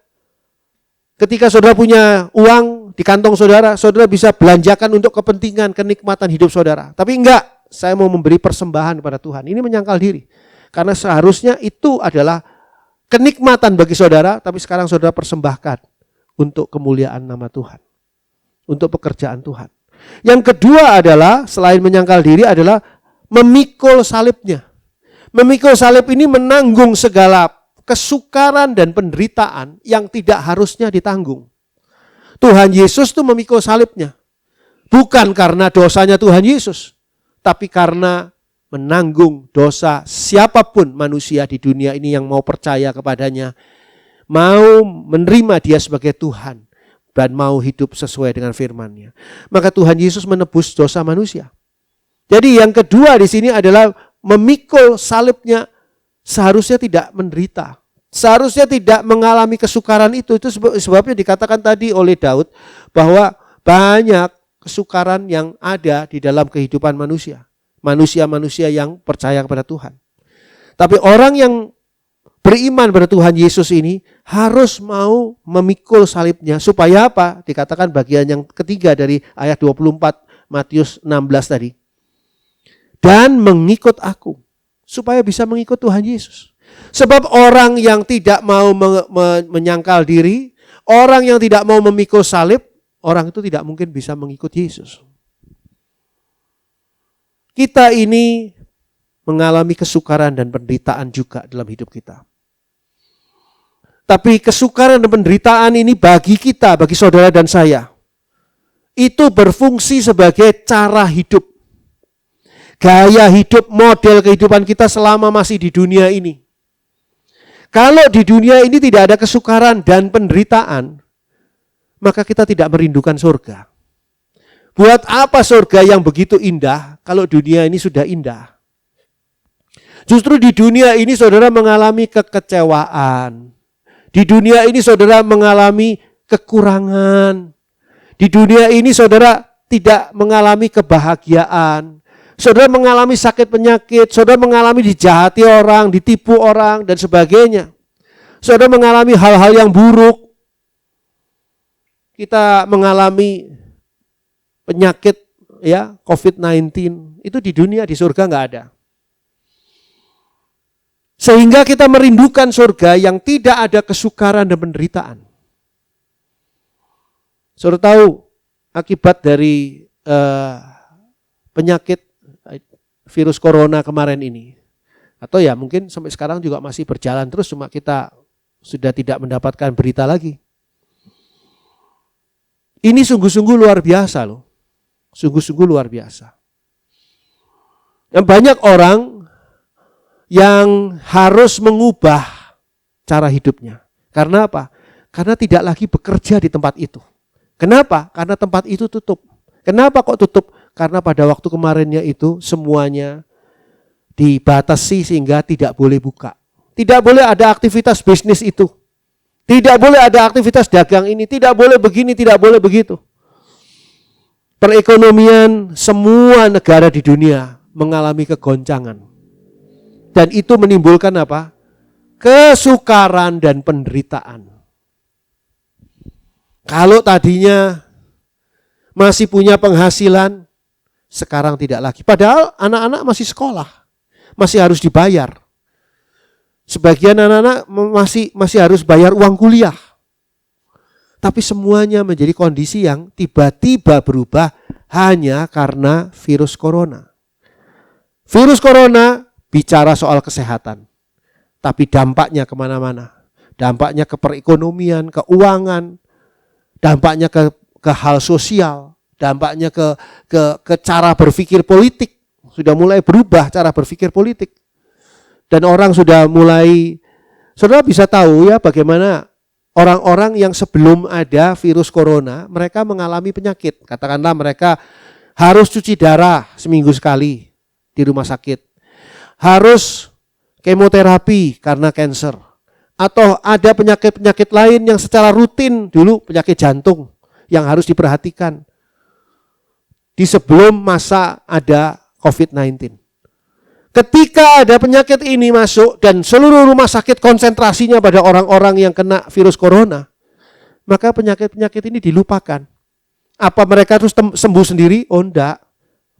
ketika saudara punya uang di kantong saudara, saudara bisa belanjakan untuk kepentingan, kenikmatan hidup saudara. Tapi enggak, saya mau memberi persembahan kepada Tuhan. Ini menyangkal diri. Karena seharusnya itu adalah kenikmatan bagi saudara, tapi sekarang saudara persembahkan untuk kemuliaan nama Tuhan. Untuk pekerjaan Tuhan. Yang kedua adalah, selain menyangkal diri adalah memikul salibnya. Memikul salib ini menanggung segala kesukaran dan penderitaan yang tidak harusnya ditanggung. Tuhan Yesus itu memikul salibnya. Bukan karena dosanya Tuhan Yesus, tapi karena menanggung dosa siapapun manusia di dunia ini yang mau percaya kepadanya, mau menerima dia sebagai Tuhan, dan mau hidup sesuai dengan firman-Nya. Maka Tuhan Yesus menebus dosa manusia. Jadi yang kedua di sini adalah memikul salibnya. Seharusnya tidak menderita. Seharusnya tidak mengalami kesukaran itu. Itu sebabnya dikatakan tadi oleh Daud bahwa banyak kesukaran yang ada di dalam kehidupan manusia. Manusia-manusia yang percaya kepada Tuhan. Tapi orang yang beriman pada Tuhan Yesus ini harus mau memikul salibnya. Supaya apa? Dikatakan bagian yang ketiga dari ayat 24 Matius 16 tadi. Dan mengikut aku. Supaya bisa mengikut Tuhan Yesus. Sebab orang yang tidak mau menyangkal diri, orang yang tidak mau memikul salib, orang itu tidak mungkin bisa mengikut Yesus. Kita ini mengalami kesukaran dan penderitaan juga dalam hidup kita. Tapi kesukaran dan penderitaan ini bagi kita, bagi saudara dan saya, itu berfungsi sebagai cara hidup. Gaya hidup, model kehidupan kita selama masih di dunia ini. Kalau di dunia ini tidak ada kesukaran dan penderitaan, maka kita tidak merindukan surga. Buat apa surga yang begitu indah kalau dunia ini sudah indah? Justru di dunia ini saudara mengalami kekecewaan. Di dunia ini saudara mengalami kekurangan. Di dunia ini saudara tidak mengalami kebahagiaan. Saudara mengalami sakit penyakit, saudara mengalami dijahati orang, ditipu orang, dan sebagainya. Saudara mengalami hal-hal yang buruk. Kita mengalami penyakit ya COVID-19. Itu di dunia, di surga nggak ada. Sehingga kita merindukan surga yang tidak ada kesukaran dan penderitaan. Saudara tahu akibat dari penyakit virus corona kemarin ini, atau ya mungkin sampai sekarang juga masih berjalan terus, cuma kita sudah tidak mendapatkan berita lagi. Ini sungguh-sungguh luar biasa loh. Sungguh-sungguh luar biasa. Yang banyak orang yang harus mengubah cara hidupnya. Karena apa? Karena tidak lagi bekerja di tempat itu. Kenapa? Karena tempat itu tutup. Kenapa kok tutup? Karena pada waktu kemarinnya itu semuanya dibatasi sehingga tidak boleh buka. Tidak boleh ada aktivitas bisnis itu. Tidak boleh ada aktivitas dagang ini. Tidak boleh begini, tidak boleh begitu. Perekonomian semua negara di dunia mengalami kegoncangan. Dan itu menimbulkan apa? Kesukaran dan penderitaan. Kalau tadinya masih punya penghasilan, sekarang tidak lagi. Padahal anak-anak masih sekolah, masih harus dibayar. Sebagian anak-anak masih harus bayar uang kuliah. Tapi semuanya menjadi kondisi yang tiba-tiba berubah hanya karena virus corona. Virus corona bicara soal kesehatan, tapi dampaknya kemana-mana. Dampaknya ke perekonomian, keuangan, dampaknya ke hal sosial, dampaknya ke cara berpikir politik. Sudah mulai berubah cara berpikir politik. Dan orang sudah mulai, saudara bisa tahu ya bagaimana orang-orang yang sebelum ada virus corona, mereka mengalami penyakit. Katakanlah mereka harus cuci darah seminggu sekali di rumah sakit. Harus kemoterapi karena kanker. Atau ada penyakit-penyakit lain yang secara rutin, dulu penyakit jantung yang harus diperhatikan. Di sebelum masa ada COVID-19. Ketika ada penyakit ini masuk dan seluruh rumah sakit konsentrasinya pada orang-orang yang kena virus corona, maka penyakit-penyakit ini dilupakan. Apa mereka terus sembuh sendiri? Oh enggak,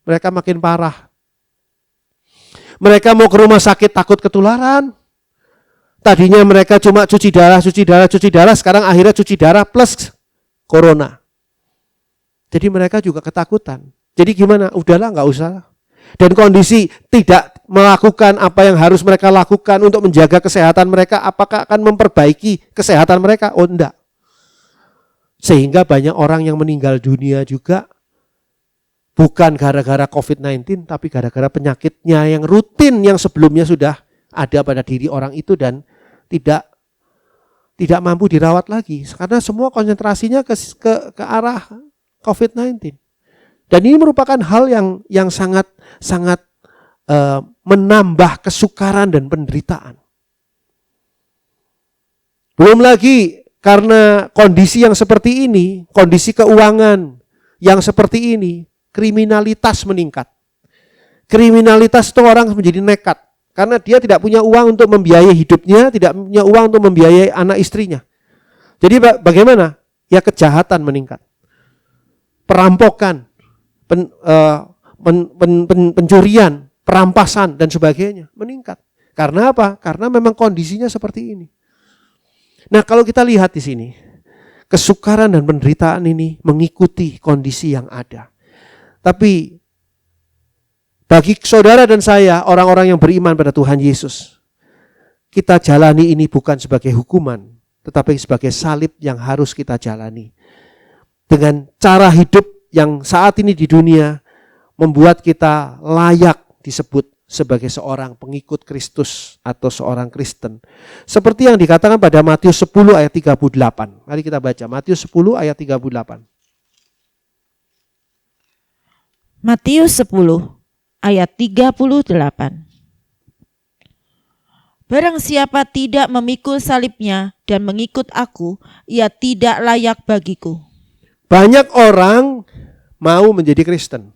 mereka makin parah. Mereka mau ke rumah sakit takut ketularan. Tadinya mereka cuma cuci darah, sekarang akhirnya cuci darah plus corona. Jadi mereka juga ketakutan. Jadi gimana? Udahlah enggak usah. Dan kondisi tidak melakukan apa yang harus mereka lakukan untuk menjaga kesehatan mereka, apakah akan memperbaiki kesehatan mereka? Oh enggak. Sehingga banyak orang yang meninggal dunia juga bukan gara-gara COVID-19, tapi gara-gara penyakitnya yang rutin yang sebelumnya sudah ada pada diri orang itu dan tidak mampu dirawat lagi. Karena semua konsentrasinya ke arah COVID-19. Dan ini merupakan hal yang sangat menambah kesukaran dan penderitaan. Belum lagi karena kondisi yang seperti ini, kondisi keuangan yang seperti ini, kriminalitas meningkat. Kriminalitas itu orang menjadi nekat karena dia tidak punya uang untuk membiayai hidupnya, tidak punya uang untuk membiayai anak istrinya. Jadi bagaimana? Ya kejahatan meningkat. Perampokan, pencurian, perampasan dan sebagainya meningkat. Karena apa? Karena memang kondisinya seperti ini. Nah, kalau kita lihat di sini, kesukaran dan penderitaan ini mengikuti kondisi yang ada. Tapi bagi saudara dan saya, orang-orang yang beriman pada Tuhan Yesus, kita jalani ini bukan sebagai hukuman, tetapi sebagai salib yang harus kita jalani. Dengan cara hidup yang saat ini di dunia membuat kita layak disebut sebagai seorang pengikut Kristus atau seorang Kristen. Seperti yang dikatakan pada Matius 10 ayat 38. Mari kita baca Matius 10 ayat 38.
Matius 10 ayat 38. Barang siapa tidak memikul salibnya dan mengikut aku, ia tidak layak bagiku.
Banyak orang mau menjadi Kristen.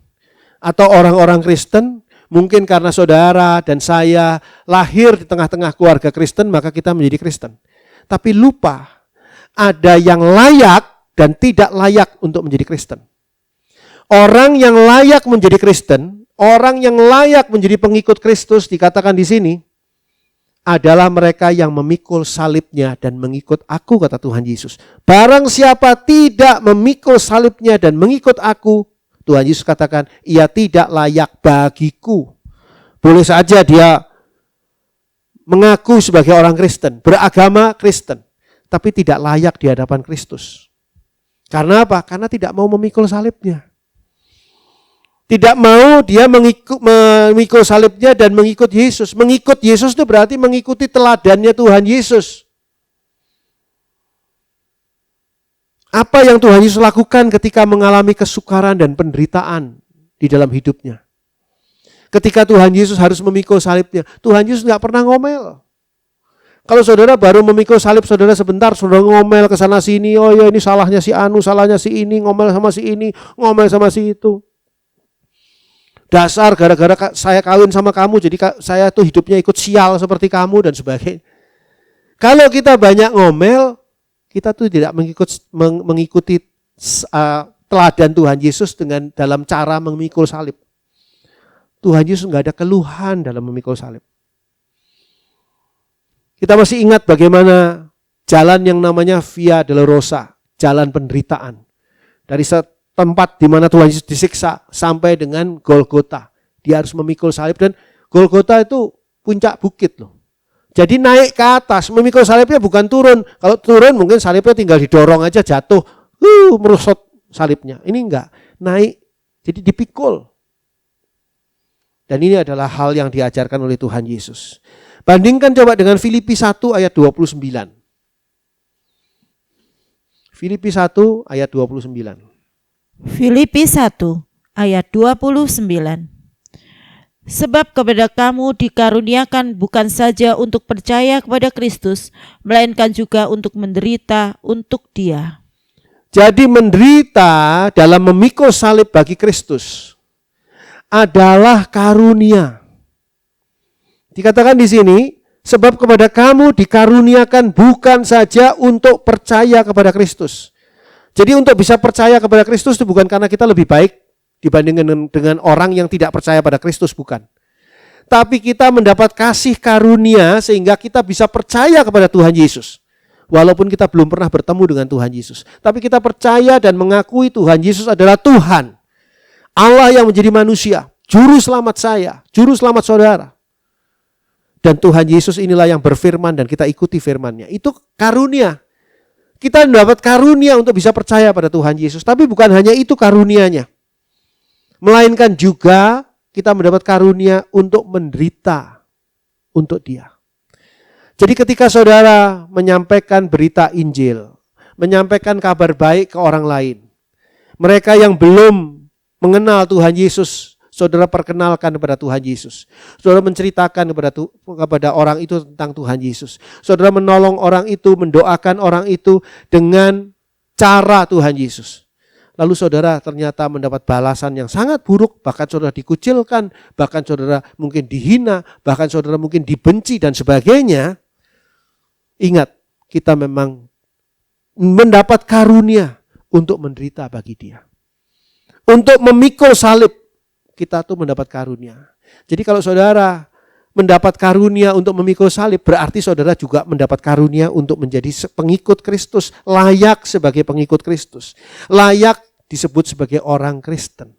Atau orang-orang Kristen, mungkin karena saudara dan saya lahir di tengah-tengah keluarga Kristen, maka kita menjadi Kristen. Tapi lupa, ada yang layak dan tidak layak untuk menjadi Kristen. Orang yang layak menjadi Kristen, orang yang layak menjadi pengikut Kristus dikatakan di sini adalah mereka yang memikul salibnya dan mengikut aku, kata Tuhan Yesus. Barang siapa tidak memikul salibnya dan mengikut aku, Tuhan Yesus katakan, ia tidak layak bagiku. Boleh saja dia mengaku sebagai orang Kristen, beragama Kristen, tapi tidak layak di hadapan Kristus. Karena apa? Karena tidak mau memikul salibnya. Tidak mau dia memikul salibnya dan mengikut Yesus. Mengikut Yesus itu berarti mengikuti teladannya Tuhan Yesus. Apa yang Tuhan Yesus lakukan ketika mengalami kesukaran dan penderitaan di dalam hidupnya? Ketika Tuhan Yesus harus memikul salibnya, Tuhan Yesus nggak pernah ngomel. Kalau saudara baru memikul salib saudara sebentar, saudara ngomel ke sana sini, oh ya ini salahnya si Anu, salahnya si ini, ngomel sama si ini, ngomel sama si itu. Dasar gara-gara saya kawin sama kamu, jadi saya tuh hidupnya ikut sial seperti kamu dan sebagainya. Kalau kita banyak ngomel, kita tuh tidak mengikuti teladan Tuhan Yesus dengan dalam cara memikul salib. Tuhan Yesus nggak ada keluhan dalam memikul salib. Kita masih ingat bagaimana jalan yang namanya Via Dolorosa, jalan penderitaan. Dari tempat di mana Tuhan Yesus disiksa sampai dengan Golgota. Dia harus memikul salib dan Golgota itu puncak bukit loh. Jadi naik ke atas, memikul salibnya bukan turun. Kalau turun mungkin salibnya tinggal didorong aja jatuh, merosot salibnya. Ini enggak, naik, jadi dipikul. Dan ini adalah hal yang diajarkan oleh Tuhan Yesus. Bandingkan coba dengan Filipi 1 ayat 29. Filipi 1 ayat 29.
Filipi 1 ayat 29. Sebab kepada kamu dikaruniakan bukan saja untuk percaya kepada Kristus, melainkan juga untuk menderita untuk Dia.
Jadi menderita dalam memikul salib bagi Kristus adalah karunia. Dikatakan di sini, sebab kepada kamu dikaruniakan bukan saja untuk percaya kepada Kristus. Jadi untuk bisa percaya kepada Kristus itu bukan karena kita lebih baik dibandingkan dengan orang yang tidak percaya pada Kristus, bukan. Tapi kita mendapat kasih karunia sehingga kita bisa percaya kepada Tuhan Yesus. Walaupun kita belum pernah bertemu dengan Tuhan Yesus. Tapi kita percaya dan mengakui Tuhan Yesus adalah Tuhan. Allah yang menjadi manusia, juru selamat saya, juru selamat saudara. Dan Tuhan Yesus inilah yang berfirman dan kita ikuti firman-Nya. Itu karunia. Kita mendapat karunia untuk bisa percaya pada Tuhan Yesus. Tapi bukan hanya itu karunianya. Melainkan juga kita mendapat karunia untuk menderita untuk Dia. Jadi ketika saudara menyampaikan berita Injil, menyampaikan kabar baik ke orang lain, mereka yang belum mengenal Tuhan Yesus, saudara perkenalkan kepada Tuhan Yesus. Saudara menceritakan kepada orang itu tentang Tuhan Yesus. Saudara menolong orang itu, mendoakan orang itu dengan cara Tuhan Yesus. Lalu saudara ternyata mendapat balasan yang sangat buruk, bahkan saudara dikucilkan, bahkan saudara mungkin dihina, bahkan saudara mungkin dibenci dan sebagainya. Ingat, kita memang mendapat karunia untuk menderita bagi Dia. Untuk memikul salib, kita tuh mendapat karunia. Jadi kalau saudara mendapat karunia untuk memikul salib, berarti saudara juga mendapat karunia untuk menjadi pengikut Kristus, layak sebagai pengikut Kristus, layak disebut sebagai orang Kristen.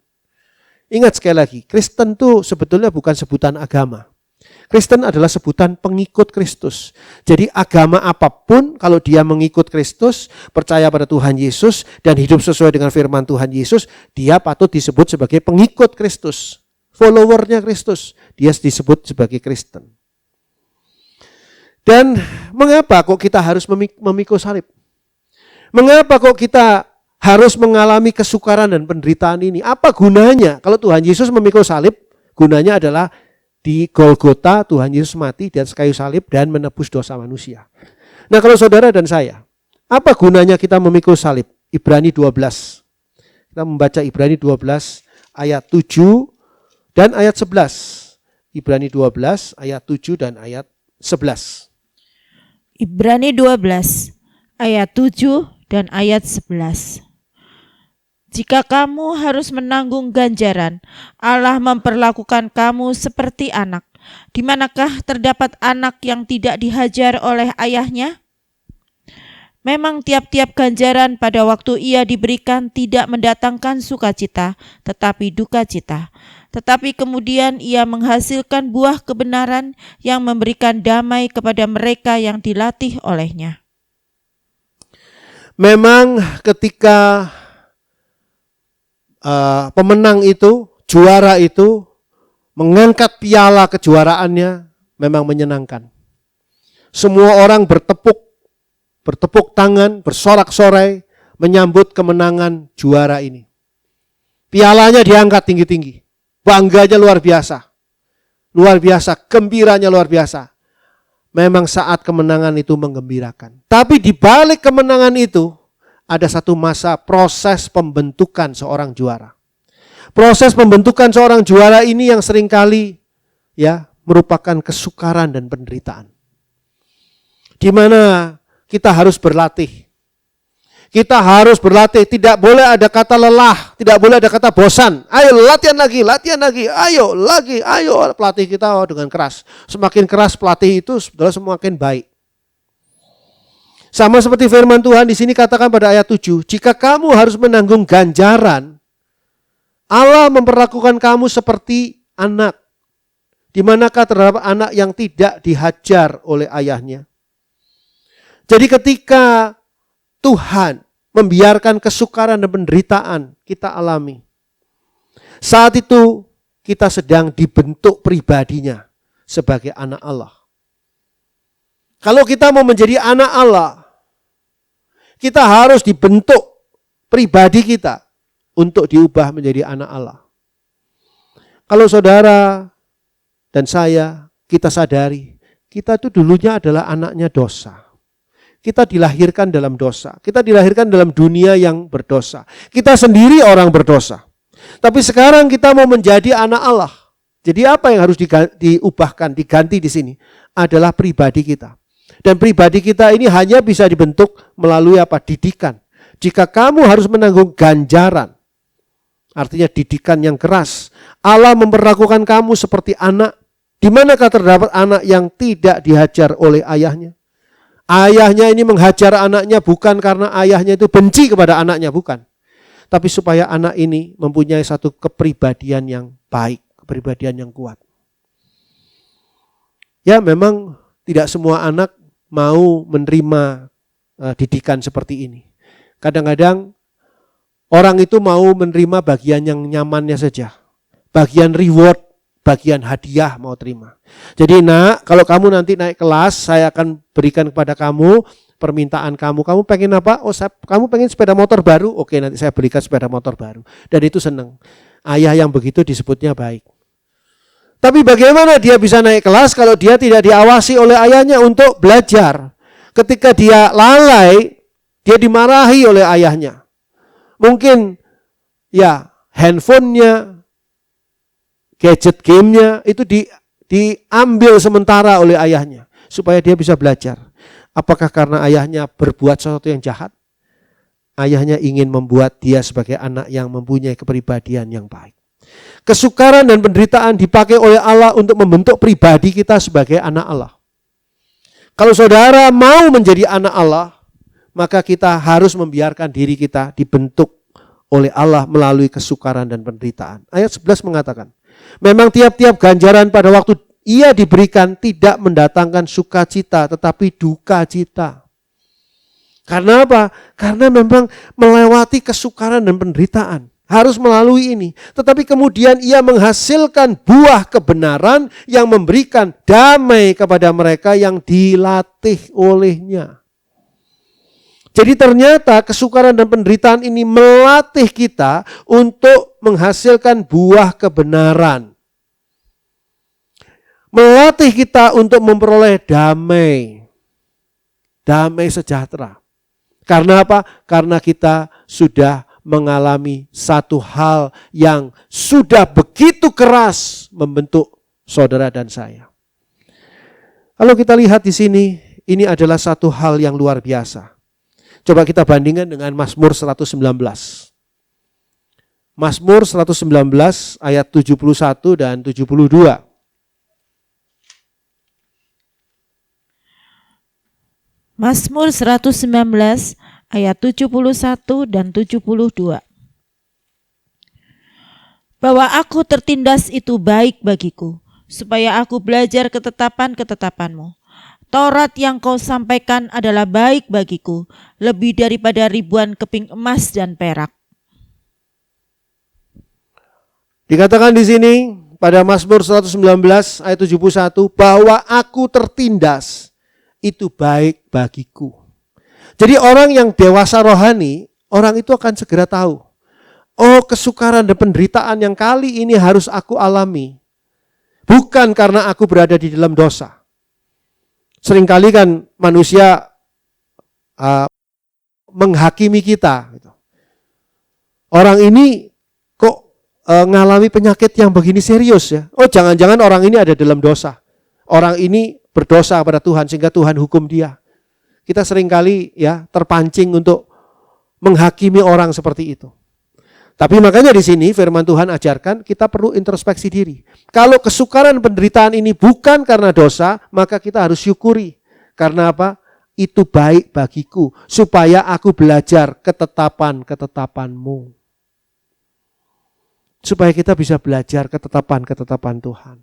Ingat sekali lagi, Kristen tuh sebetulnya bukan sebutan agama. Kristen adalah sebutan pengikut Kristus. Jadi agama apapun kalau dia mengikut Kristus, percaya pada Tuhan Yesus dan hidup sesuai dengan firman Tuhan Yesus, dia patut disebut sebagai pengikut Kristus. Followernya Kristus, dia disebut sebagai Kristen. Dan mengapa kok kita harus memikul salib? Mengapa kok kita harus mengalami kesukaran dan penderitaan ini? Apa gunanya? Kalau Tuhan Yesus memikul salib, gunanya adalah di Golgota Tuhan Yesus mati di atas kayu salib dan menebus dosa manusia. Nah kalau saudara dan saya, apa gunanya kita memikul salib? Ibrani 12. Kita membaca Ibrani 12 ayat 7 dan ayat 11. Ibrani 12 ayat 7 dan ayat 11.
Ibrani 12 ayat 7 dan ayat 11. Jika kamu harus menanggung ganjaran, Allah memperlakukan kamu seperti anak. Di manakah terdapat anak yang tidak dihajar oleh ayahnya? Memang tiap-tiap ganjaran pada waktu ia diberikan tidak mendatangkan sukacita, tetapi duka cita. Tetapi kemudian ia menghasilkan buah kebenaran yang memberikan damai kepada mereka yang dilatih olehnya.
Memang ketika pemenang itu, juara itu mengangkat piala kejuaraannya, memang menyenangkan. Semua orang bertepuk tangan, bersorak-sorai menyambut kemenangan juara ini. Pialanya diangkat tinggi-tinggi. Bangganya luar biasa. Luar biasa, gembiranya luar biasa. Memang saat kemenangan itu menggembirakan. Tapi di balik kemenangan itu ada satu masa proses pembentukan seorang juara. Proses pembentukan seorang juara ini yang seringkali merupakan kesukaran dan penderitaan. Di mana kita harus berlatih. Kita harus berlatih, tidak boleh ada kata lelah, tidak boleh ada kata bosan. Ayo latihan lagi, ayo lagi, ayo. Pelatih kita dengan keras. Semakin keras pelatih itu semakin baik. Sama seperti firman Tuhan di sini katakan pada ayat 7, jika kamu harus menanggung ganjaran, Allah memperlakukan kamu seperti anak. Di manakah terdapat anak yang tidak dihajar oleh ayahnya? Jadi ketika Tuhan membiarkan kesukaran dan penderitaan kita alami, saat itu kita sedang dibentuk pribadinya sebagai anak Allah. Kalau kita mau menjadi anak Allah, kita harus dibentuk pribadi kita untuk diubah menjadi anak Allah. Kalau saudara dan saya, kita sadari, kita itu dulunya adalah anaknya dosa. Kita dilahirkan dalam dosa. Kita dilahirkan dalam dunia yang berdosa. Kita sendiri orang berdosa. Tapi sekarang kita mau menjadi anak Allah. Jadi apa yang harus diubahkan, diganti di sini? Adalah pribadi kita. Dan pribadi kita ini hanya bisa dibentuk melalui apa? Didikan. Jika kamu harus menanggung ganjaran, artinya didikan yang keras, Allah memperlakukan kamu seperti anak. Di manakah terdapat anak yang tidak dihajar oleh ayahnya? Ayahnya ini menghajar anaknya bukan karena ayahnya itu benci kepada anaknya, bukan. Tapi supaya anak ini mempunyai satu kepribadian yang baik, kepribadian yang kuat. Ya memang tidak semua anak mau menerima didikan seperti ini. Kadang-kadang orang itu mau menerima bagian yang nyamannya saja. Bagian reward, bagian hadiah mau terima. Jadi nak, kalau kamu nanti naik kelas, saya akan berikan kepada kamu permintaan kamu. Kamu pengen apa? Oh, kamu pengen sepeda motor baru? Oke, nanti saya berikan sepeda motor baru. Dan itu senang. Ayah yang begitu disebutnya baik. Tapi bagaimana dia bisa naik kelas kalau dia tidak diawasi oleh ayahnya untuk belajar? Ketika dia lalai, dia dimarahi oleh ayahnya. Mungkin handphonenya, gadget gamenya itu diambil sementara oleh ayahnya supaya dia bisa belajar. Apakah karena ayahnya berbuat sesuatu yang jahat? Ayahnya ingin membuat dia sebagai anak yang mempunyai kepribadian yang baik. Kesukaran dan penderitaan dipakai oleh Allah untuk membentuk pribadi kita sebagai anak Allah. Kalau saudara mau menjadi anak Allah, maka kita harus membiarkan diri kita dibentuk oleh Allah melalui kesukaran dan penderitaan. Ayat 11 mengatakan, memang tiap-tiap ganjaran pada waktu ia diberikan tidak mendatangkan sukacita tetapi duka cita. Karena apa? Karena memang melewati kesukaran dan penderitaan. Harus melalui ini. Tetapi kemudian ia menghasilkan buah kebenaran yang memberikan damai kepada mereka yang dilatih olehnya. Jadi ternyata kesukaran dan penderitaan ini melatih kita untuk menghasilkan buah kebenaran. Melatih kita untuk memperoleh damai. Damai sejahtera. Karena apa? Karena kita sudah mengalami satu hal yang sudah begitu keras membentuk saudara dan saya. Kalau kita lihat di sini, ini adalah satu hal yang luar biasa. Coba kita bandingkan dengan Mazmur 119. Mazmur 119 ayat 71 dan 72.
Mazmur 119 ayat 71 dan 72. Bahwa aku tertindas itu baik bagiku, supaya aku belajar ketetapan-ketetapan-Mu. Taurat yang Kau sampaikan adalah baik bagiku, lebih daripada ribuan keping emas dan perak.
Dikatakan di sini pada Mazmur 119 ayat 71 bahwa aku tertindas itu baik bagiku. Jadi orang yang dewasa rohani, orang itu akan segera tahu, oh, kesukaran dan penderitaan yang kali ini harus aku alami bukan karena aku berada di dalam dosa. Seringkali kan manusia menghakimi kita. Orang ini kok ngalami penyakit yang begini serius ya. Oh, jangan-jangan orang ini ada dalam dosa. Orang ini berdosa kepada Tuhan sehingga Tuhan hukum dia. Kita seringkali ya terpancing untuk menghakimi orang seperti itu. Tapi makanya di sini firman Tuhan ajarkan kita perlu introspeksi diri. Kalau kesukaran penderitaan ini bukan karena dosa, maka kita harus syukuri. Karena apa? Itu baik bagiku supaya aku belajar ketetapan-ketetapan-Mu. Supaya kita bisa belajar ketetapan-ketetapan Tuhan.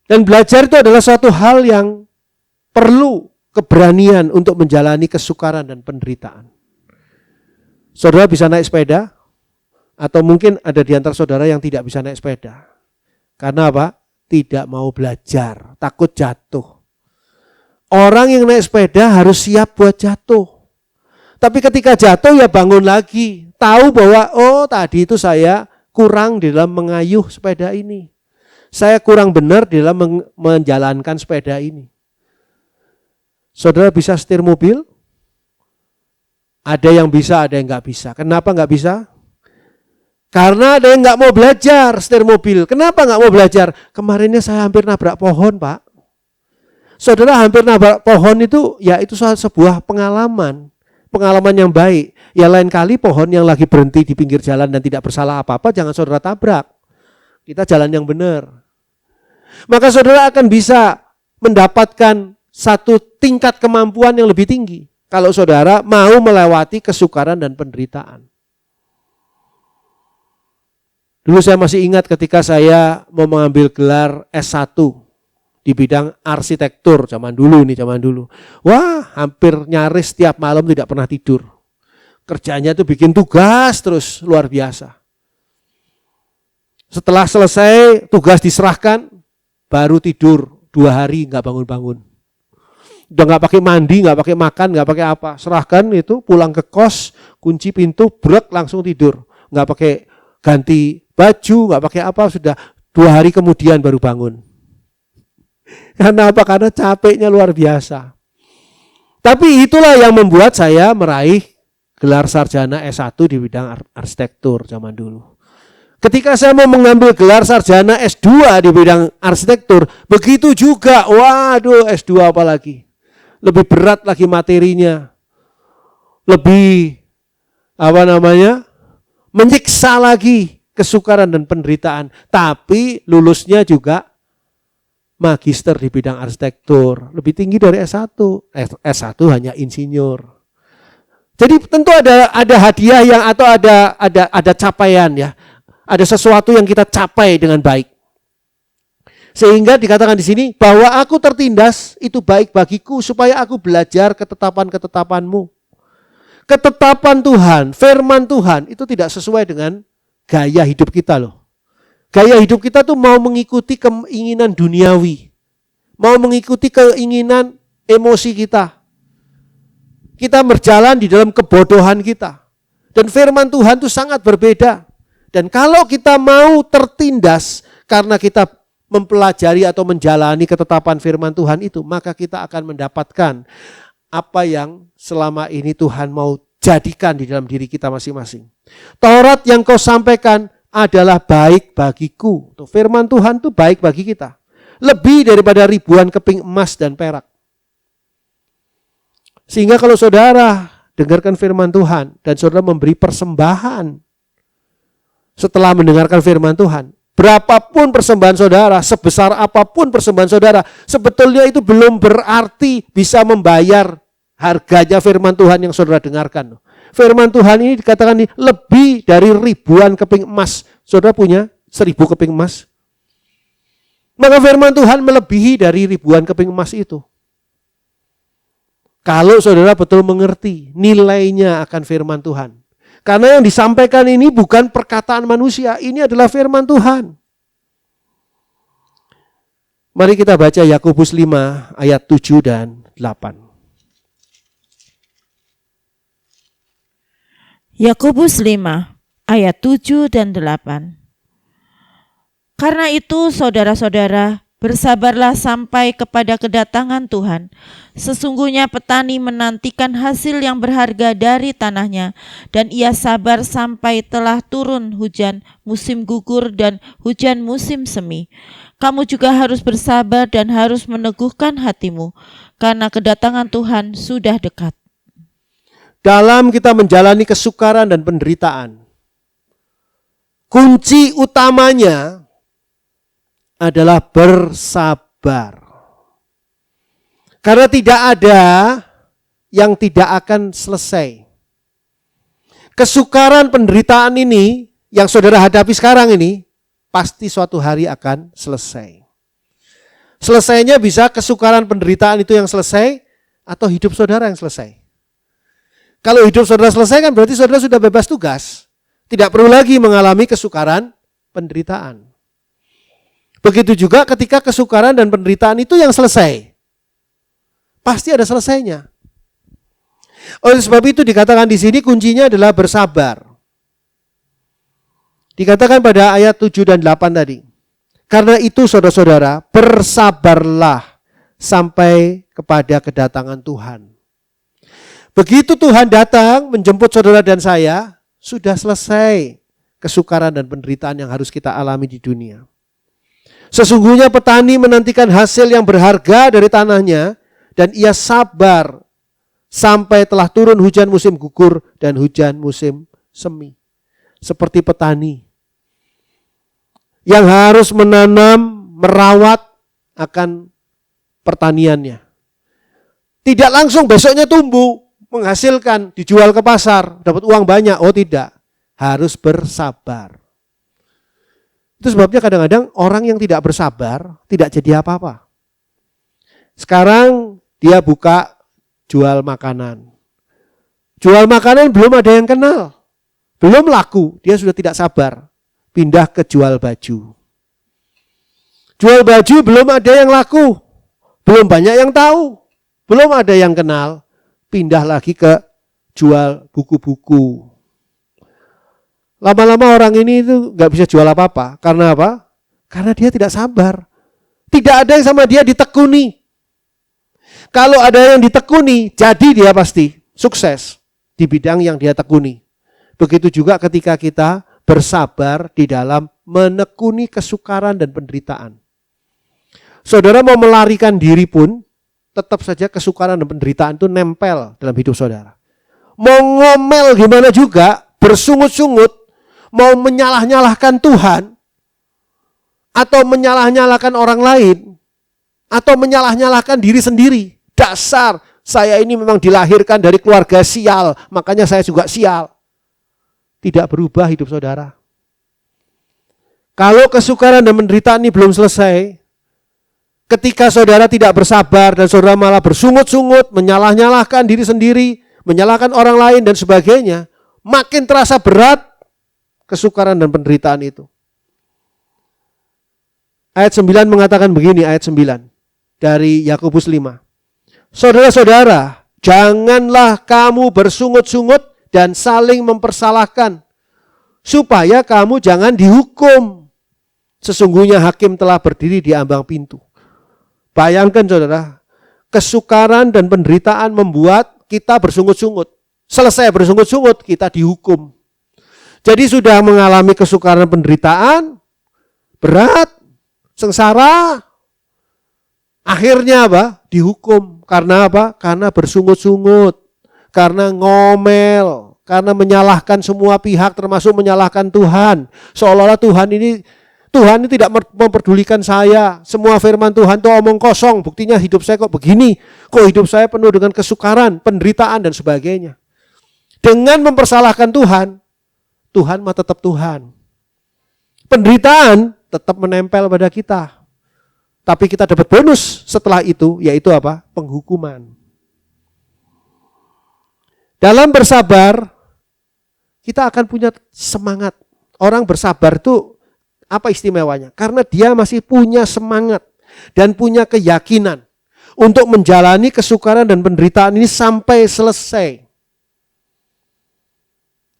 Dan belajar itu adalah suatu hal yang perlu keberanian untuk menjalani kesukaran dan penderitaan. Saudara bisa naik sepeda, atau mungkin ada di antara saudara yang tidak bisa naik sepeda. Karena apa? Tidak mau belajar, takut jatuh. Orang yang naik sepeda harus siap buat jatuh. Tapi ketika jatuh ya bangun lagi. Tahu bahwa oh tadi itu saya kurang di dalam mengayuh sepeda ini. Saya kurang benar di dalam menjalankan sepeda ini. Saudara bisa setir mobil? Ada yang bisa, ada yang nggak bisa. Kenapa nggak bisa? Karena ada yang nggak mau belajar setir mobil. Kenapa nggak mau belajar? Kemarinnya saya hampir nabrak pohon, Pak. Saudara, hampir nabrak pohon itu, ya itu sebuah pengalaman yang baik. Ya lain kali pohon yang lagi berhenti di pinggir jalan dan tidak bersalah apa-apa, jangan saudara tabrak. Kita jalan yang benar. Maka saudara akan bisa mendapatkan satu tingkat kemampuan yang lebih tinggi kalau saudara mau melewati kesukaran dan penderitaan. Dulu saya masih ingat ketika saya mau mengambil gelar S1 di bidang arsitektur zaman dulu. Wah, hampir nyaris setiap malam tidak pernah tidur. Kerjanya itu bikin tugas terus luar biasa. Setelah selesai tugas diserahkan, baru tidur 2 hari nggak bangun-bangun. Udah nggak pakai mandi, nggak pakai makan, nggak pakai apa. Serahkan itu, pulang ke kos, kunci pintu, brek langsung tidur. Nggak pakai ganti baju, nggak pakai apa, sudah 2 hari kemudian baru bangun. Karena apa? Karena capeknya luar biasa. Tapi itulah yang membuat saya meraih gelar sarjana S1 di bidang arsitektur zaman dulu. Ketika saya mau mengambil gelar sarjana S2 di bidang arsitektur, begitu juga. Waduh, S2 apalagi. Lebih berat lagi materinya. Lebih menyiksa lagi kesukaran dan penderitaan. Tapi lulusnya juga magister di bidang arsitektur. Lebih tinggi dari S1. S1 hanya insinyur. Jadi tentu ada hadiah yang atau ada capaian ya. Ada sesuatu yang kita capai dengan baik. Sehingga dikatakan di sini bahwa aku tertindas itu baik bagiku supaya aku belajar ketetapan-ketetapan-Mu. Ketetapan Tuhan, firman Tuhan itu tidak sesuai dengan gaya hidup kita loh. Gaya hidup kita tuh mau mengikuti keinginan duniawi. Mau mengikuti keinginan emosi kita. Kita berjalan di dalam kebodohan kita. Dan firman Tuhan itu sangat berbeda. Dan kalau kita mau tertindas karena kita mempelajari atau menjalani ketetapan firman Tuhan itu, maka kita akan mendapatkan apa yang selama ini Tuhan mau jadikan di dalam diri kita masing-masing. Taurat yang kau sampaikan adalah baik bagiku. Firman Tuhan itu baik bagi kita. Lebih daripada ribuan keping emas dan perak. Sehingga kalau saudara dengarkan firman Tuhan dan saudara memberi persembahan setelah mendengarkan firman Tuhan, Berapapun persembahan saudara, sebesar apapun persembahan saudara, sebetulnya itu belum berarti bisa membayar harganya firman Tuhan yang saudara dengarkan. Firman Tuhan ini dikatakan ini lebih dari ribuan keping emas. Saudara punya 1000 keping emas? Maka firman Tuhan melebihi dari ribuan keping emas itu. Kalau saudara betul mengerti nilainya akan firman Tuhan. Karena yang disampaikan ini bukan perkataan manusia, ini adalah firman Tuhan. Mari kita baca Yakobus 5 ayat 7 dan 8.
Yakobus 5 ayat 7 dan 8. Karena itu saudara-saudara, bersabarlah sampai kepada kedatangan Tuhan. Sesungguhnya petani menantikan hasil yang berharga dari tanahnya, dan ia sabar sampai telah turun hujan musim gugur dan hujan musim semi. Kamu juga harus bersabar dan harus meneguhkan hatimu, karena kedatangan Tuhan sudah dekat.
Dalam kita menjalani kesukaran dan penderitaan, kunci utamanya adalah bersabar. Karena tidak ada yang tidak akan selesai. Kesukaran penderitaan ini yang saudara hadapi sekarang ini pasti suatu hari akan selesai. Selesainya bisa kesukaran penderitaan itu yang selesai atau hidup saudara yang selesai. Kalau hidup saudara selesai kan berarti saudara sudah bebas tugas. Tidak perlu lagi mengalami kesukaran penderitaan. Begitu juga ketika kesukaran dan penderitaan itu yang selesai. Pasti ada selesainya. Oleh sebab itu dikatakan di sini kuncinya adalah bersabar. Dikatakan pada ayat 7 dan 8 tadi. Karena itu saudara-saudara, bersabarlah sampai kepada kedatangan Tuhan. Begitu Tuhan datang menjemput saudara dan saya, sudah selesai kesukaran dan penderitaan yang harus kita alami di dunia. Sesungguhnya petani menantikan hasil yang berharga dari tanahnya, dan ia sabar sampai telah turun hujan musim gugur dan hujan musim semi. Seperti petani yang harus menanam, merawat akan pertaniannya. Tidak langsung besoknya tumbuh, menghasilkan, dijual ke pasar, dapat uang banyak. Oh tidak, harus bersabar. Itu sebabnya kadang-kadang orang yang tidak bersabar tidak jadi apa-apa. Sekarang dia buka jual makanan. Jual makanan belum ada yang kenal. Belum laku, dia sudah tidak sabar. Pindah ke jual baju. Jual baju belum ada yang laku. Belum banyak yang tahu. Belum ada yang kenal. Pindah lagi ke jual buku-buku. Lama-lama orang ini itu gak bisa jual apa-apa. Karena apa? Karena dia tidak sabar. Tidak ada yang sama dia ditekuni. Kalau ada yang ditekuni, jadi dia pasti sukses di bidang yang dia tekuni. Begitu juga ketika kita bersabar di dalam menekuni kesukaran dan penderitaan. Saudara mau melarikan diri pun, tetap saja kesukaran dan penderitaan itu nempel dalam hidup saudara. Mau ngomel gimana juga, bersungut-sungut, mau menyalah-nyalahkan Tuhan, atau menyalah-nyalahkan orang lain, atau menyalah-nyalahkan diri sendiri. Dasar, saya ini memang dilahirkan dari keluarga sial, makanya saya juga sial. Tidak berubah hidup saudara. Kalau kesukaran dan penderitaan ini belum selesai, ketika saudara tidak bersabar dan saudara malah bersungut-sungut, menyalah-nyalahkan diri sendiri, menyalahkan orang lain dan sebagainya, makin terasa berat kesukaran dan penderitaan itu. Ayat 9 mengatakan begini, ayat 9 dari Yakobus 5. Saudara-saudara, janganlah kamu bersungut-sungut dan saling mempersalahkan, supaya kamu jangan dihukum. Sesungguhnya hakim telah berdiri di ambang pintu. Bayangkan saudara, kesukaran dan penderitaan membuat kita bersungut-sungut. Selesai bersungut-sungut, kita dihukum. Jadi sudah mengalami kesukaran penderitaan, berat, sengsara, akhirnya apa? Dihukum. Karena apa? Karena bersungut-sungut, karena ngomel, karena menyalahkan semua pihak termasuk menyalahkan Tuhan. Seolah-olah Tuhan ini tidak memperdulikan saya. Semua firman Tuhan itu omong kosong. Buktinya hidup saya kok begini. Kok hidup saya penuh dengan kesukaran, penderitaan dan sebagainya. Dengan mempersalahkan Tuhan, Tuhan mah tetap Tuhan. Penderitaan tetap menempel pada kita. Tapi kita dapat bonus setelah itu, yaitu apa? Penghukuman. Dalam bersabar, kita akan punya semangat. Orang bersabar itu apa istimewanya? Karena dia masih punya semangat dan punya keyakinan untuk menjalani kesukaran dan penderitaan ini sampai selesai.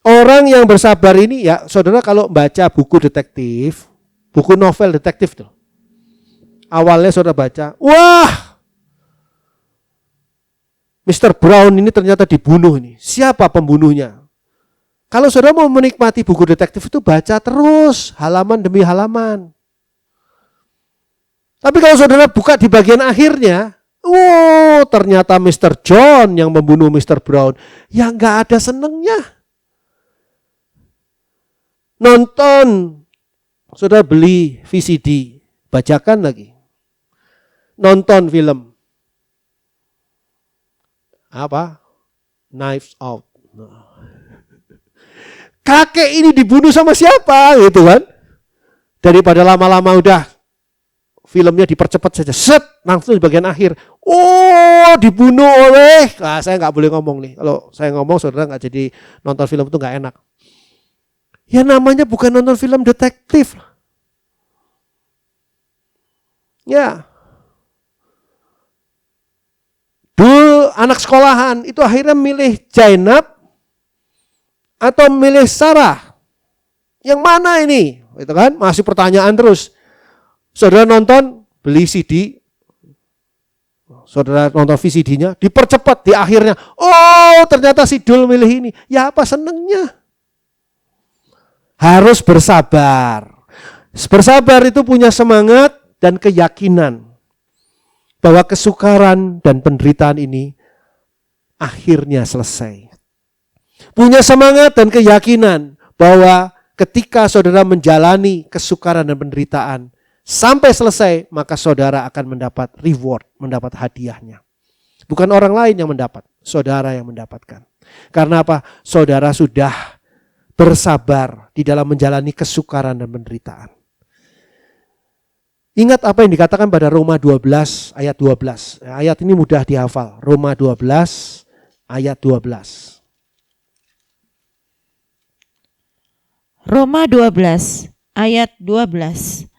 Orang yang bersabar ini ya, saudara kalau baca buku detektif, buku novel detektif tuh. Awalnya saudara baca, wah, Mr. Brown ini ternyata dibunuh ini. Siapa pembunuhnya? Kalau saudara mau menikmati buku detektif itu baca terus halaman demi halaman. Tapi kalau saudara buka di bagian akhirnya, ternyata Mr. John yang membunuh Mr. Brown. Ya nggak ada senengnya. Nonton, saudara beli VCD, bacakan lagi. Nonton film. Apa? Knives Out. Kakek ini dibunuh sama siapa gitu kan? Daripada lama-lama udah filmnya dipercepat saja. Set, langsung di bagian akhir. Oh, dibunuh oleh. Saya nggak boleh ngomong nih. Kalau saya ngomong saudara nggak jadi nonton film itu nggak enak. Ya namanya bukan nonton film detektif. Ya. Dulu anak sekolahan itu akhirnya milih Zainab atau milih Sarah? Yang mana ini? Itu kan masih pertanyaan terus. Saudara nonton, beli CD. Saudara nonton VCD-nya, dipercepat di akhirnya. Oh, ternyata si Dul milih ini. Ya apa senengnya? Harus bersabar. Bersabar itu punya semangat dan keyakinan bahwa kesukaran dan penderitaan ini akhirnya selesai. Punya semangat dan keyakinan bahwa ketika saudara menjalani kesukaran dan penderitaan sampai selesai, maka saudara akan mendapat reward, mendapat hadiahnya. Bukan orang lain yang mendapat, saudara yang mendapatkan. Karena apa? Saudara sudah bersabar di dalam menjalani kesukaran dan penderitaan. Ingat apa yang dikatakan pada Roma 12 ayat 12. Ayat ini mudah dihafal. Roma 12 ayat 12.
Roma 12 ayat 12.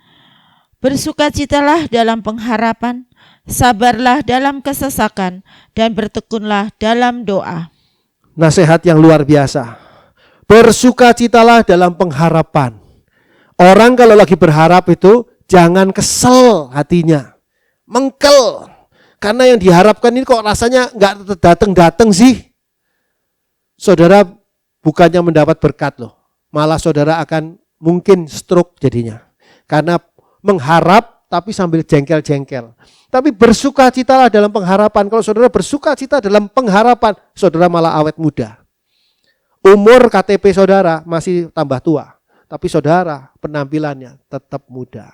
Bersukacitalah dalam pengharapan, sabarlah dalam kesesakan, dan bertekunlah dalam doa.
Nasihat yang luar biasa. Bersukacitalah dalam pengharapan. Orang kalau lagi berharap itu jangan kesel hatinya, mengkel. Karena yang diharapkan ini kok rasanya nggak datang-datang sih. Saudara bukannya mendapat berkat loh. Malah saudara akan mungkin stroke jadinya. Karena mengharap tapi sambil jengkel-jengkel. Tapi bersukacitalah dalam pengharapan. Kalau saudara bersukacita dalam pengharapan, saudara malah awet muda. Umur KTP saudara masih tambah tua. Tapi saudara penampilannya tetap muda.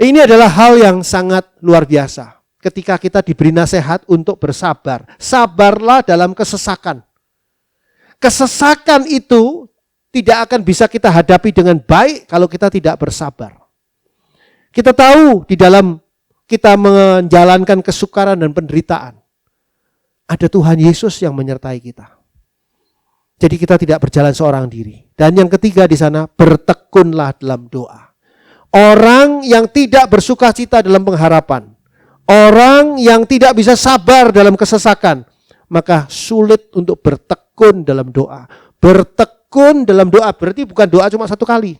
Ini adalah hal yang sangat luar biasa. Ketika kita diberi nasihat untuk bersabar. Sabarlah dalam kesesakan. Kesesakan itu tidak akan bisa kita hadapi dengan baik kalau kita tidak bersabar. Kita tahu di dalam kita menjalankan kesukaran dan penderitaan, ada Tuhan Yesus yang menyertai kita. Jadi kita tidak berjalan seorang diri. Dan yang ketiga di sana, bertekunlah dalam doa. Orang yang tidak bersukacita dalam pengharapan, orang yang tidak bisa sabar dalam kesesakan, maka sulit untuk bertekun dalam doa. Bertekun dalam doa berarti bukan doa cuma satu kali.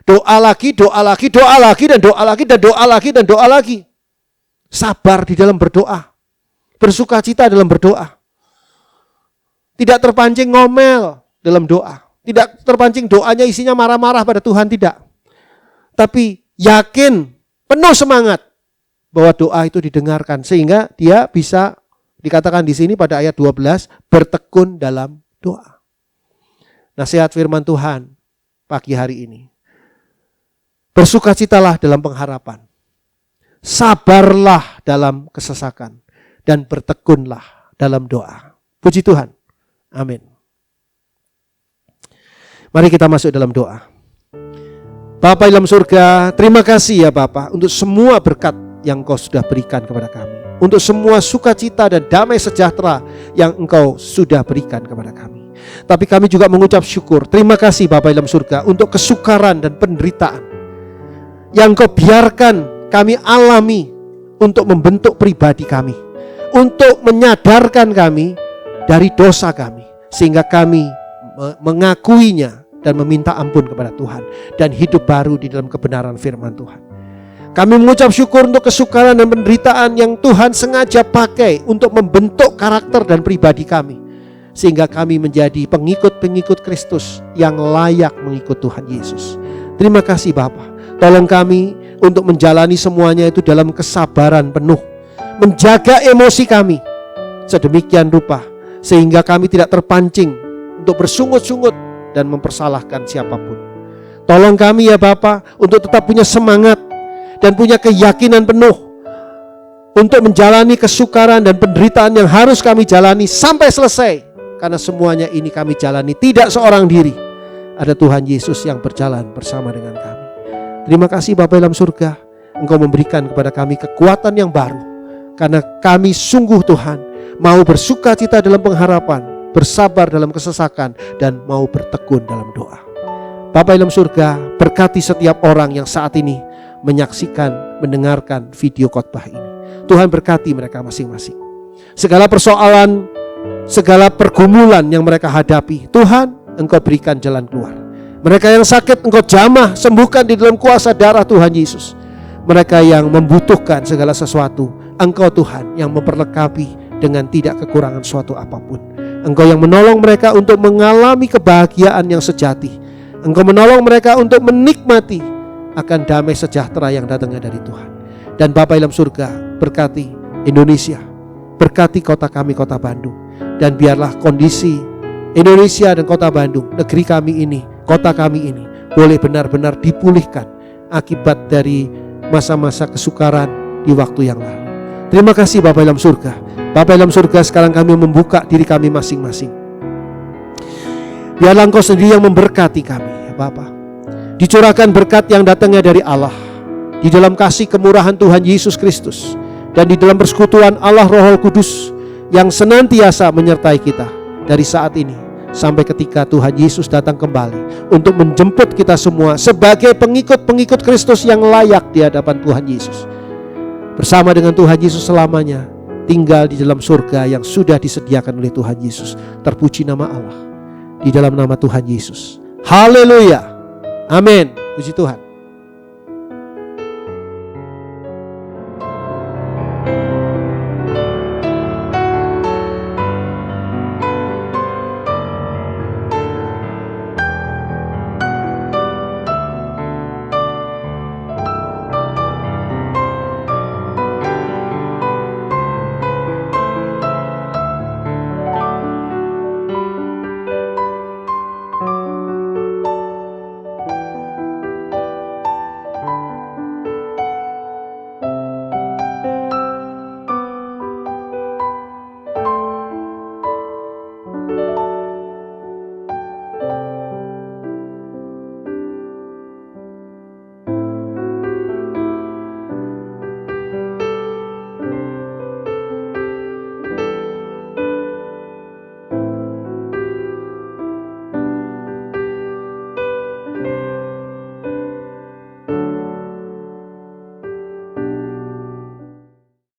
Doa lagi, doa lagi, doa lagi, dan doa lagi, dan doa lagi, dan doa lagi. Sabar di dalam berdoa. Bersukacita dalam berdoa. Tidak terpancing ngomel dalam doa. Tidak terpancing doanya isinya marah-marah pada Tuhan, tidak. Tapi yakin, penuh semangat bahwa doa itu didengarkan. Sehingga dia bisa dikatakan di sini pada ayat 12, bertekun dalam doa. Nasihat firman Tuhan pagi hari ini. Bersukacitalah dalam pengharapan. Sabarlah dalam kesesakan. Dan bertekunlah dalam doa. Puji Tuhan. Amin. Mari kita masuk dalam doa. Bapa dalam surga, terima kasih ya Bapa untuk semua berkat yang Engkau sudah berikan kepada kami. Untuk semua sukacita dan damai sejahtera yang Engkau sudah berikan kepada kami. Tapi kami juga mengucap syukur. Terima kasih Bapa dalam surga untuk kesukaran dan penderitaan yang Engkau biarkan kami alami untuk membentuk pribadi kami, untuk menyadarkan kami dari dosa kami, sehingga kami mengakuinya dan meminta ampun kepada Tuhan dan hidup baru di dalam kebenaran firman Tuhan. Kami mengucap syukur untuk kesukaran dan penderitaan yang Tuhan sengaja pakai untuk membentuk karakter dan pribadi kami, sehingga kami menjadi pengikut-pengikut Kristus yang layak mengikut Tuhan Yesus. Terima kasih Bapa. Tolong kami untuk menjalani semuanya itu dalam kesabaran penuh. Menjaga emosi kami sedemikian rupa sehingga kami tidak terpancing untuk bersungut-sungut dan mempersalahkan siapapun. Tolong kami ya Bapa untuk tetap punya semangat dan punya keyakinan penuh untuk menjalani kesukaran dan penderitaan yang harus kami jalani sampai selesai. Karena semuanya ini kami jalani tidak seorang diri. Ada Tuhan Yesus yang berjalan bersama dengan kami. Terima kasih Bapa dalam surga, Engkau memberikan kepada kami kekuatan yang baru. Karena kami sungguh Tuhan mau bersukacita dalam pengharapan, bersabar dalam kesesakan, dan mau bertekun dalam doa. Bapa dalam surga, berkati setiap orang yang saat ini menyaksikan, mendengarkan video khotbah ini. Tuhan berkati mereka masing-masing. Segala persoalan, segala pergumulan yang mereka hadapi, Tuhan Engkau berikan jalan keluar. Mereka yang sakit Engkau jamah, sembuhkan di dalam kuasa darah Tuhan Yesus. Mereka yang membutuhkan segala sesuatu, Engkau Tuhan yang memperlengkapi dengan tidak kekurangan suatu apapun. Engkau yang menolong mereka untuk mengalami kebahagiaan yang sejati. Engkau menolong mereka untuk menikmati akan damai sejahtera yang datangnya dari Tuhan. Dan Bapa dalam surga, berkati Indonesia, berkati kota kami, kota Bandung. Dan biarlah kondisi Indonesia dan kota Bandung, negeri kami ini, kota kami ini boleh benar-benar dipulihkan akibat dari masa-masa kesukaran di waktu yang lalu. Terima kasih Bapa dalam surga. Bapa dalam surga, sekarang kami membuka diri kami masing-masing. Biarlah Engkau sendiri yang memberkati kami ya Bapa. Dicurahkan berkat yang datangnya dari Allah di dalam kasih kemurahan Tuhan Yesus Kristus dan di dalam persekutuan Allah Roh Kudus yang senantiasa menyertai kita dari saat ini sampai ketika Tuhan Yesus datang kembali untuk menjemput kita semua sebagai pengikut-pengikut Kristus yang layak di hadapan Tuhan Yesus. Bersama dengan Tuhan Yesus selamanya, tinggal di dalam surga yang sudah disediakan oleh Tuhan Yesus. Terpuji nama Allah di dalam nama Tuhan Yesus. Haleluya. Amin. Puji Tuhan.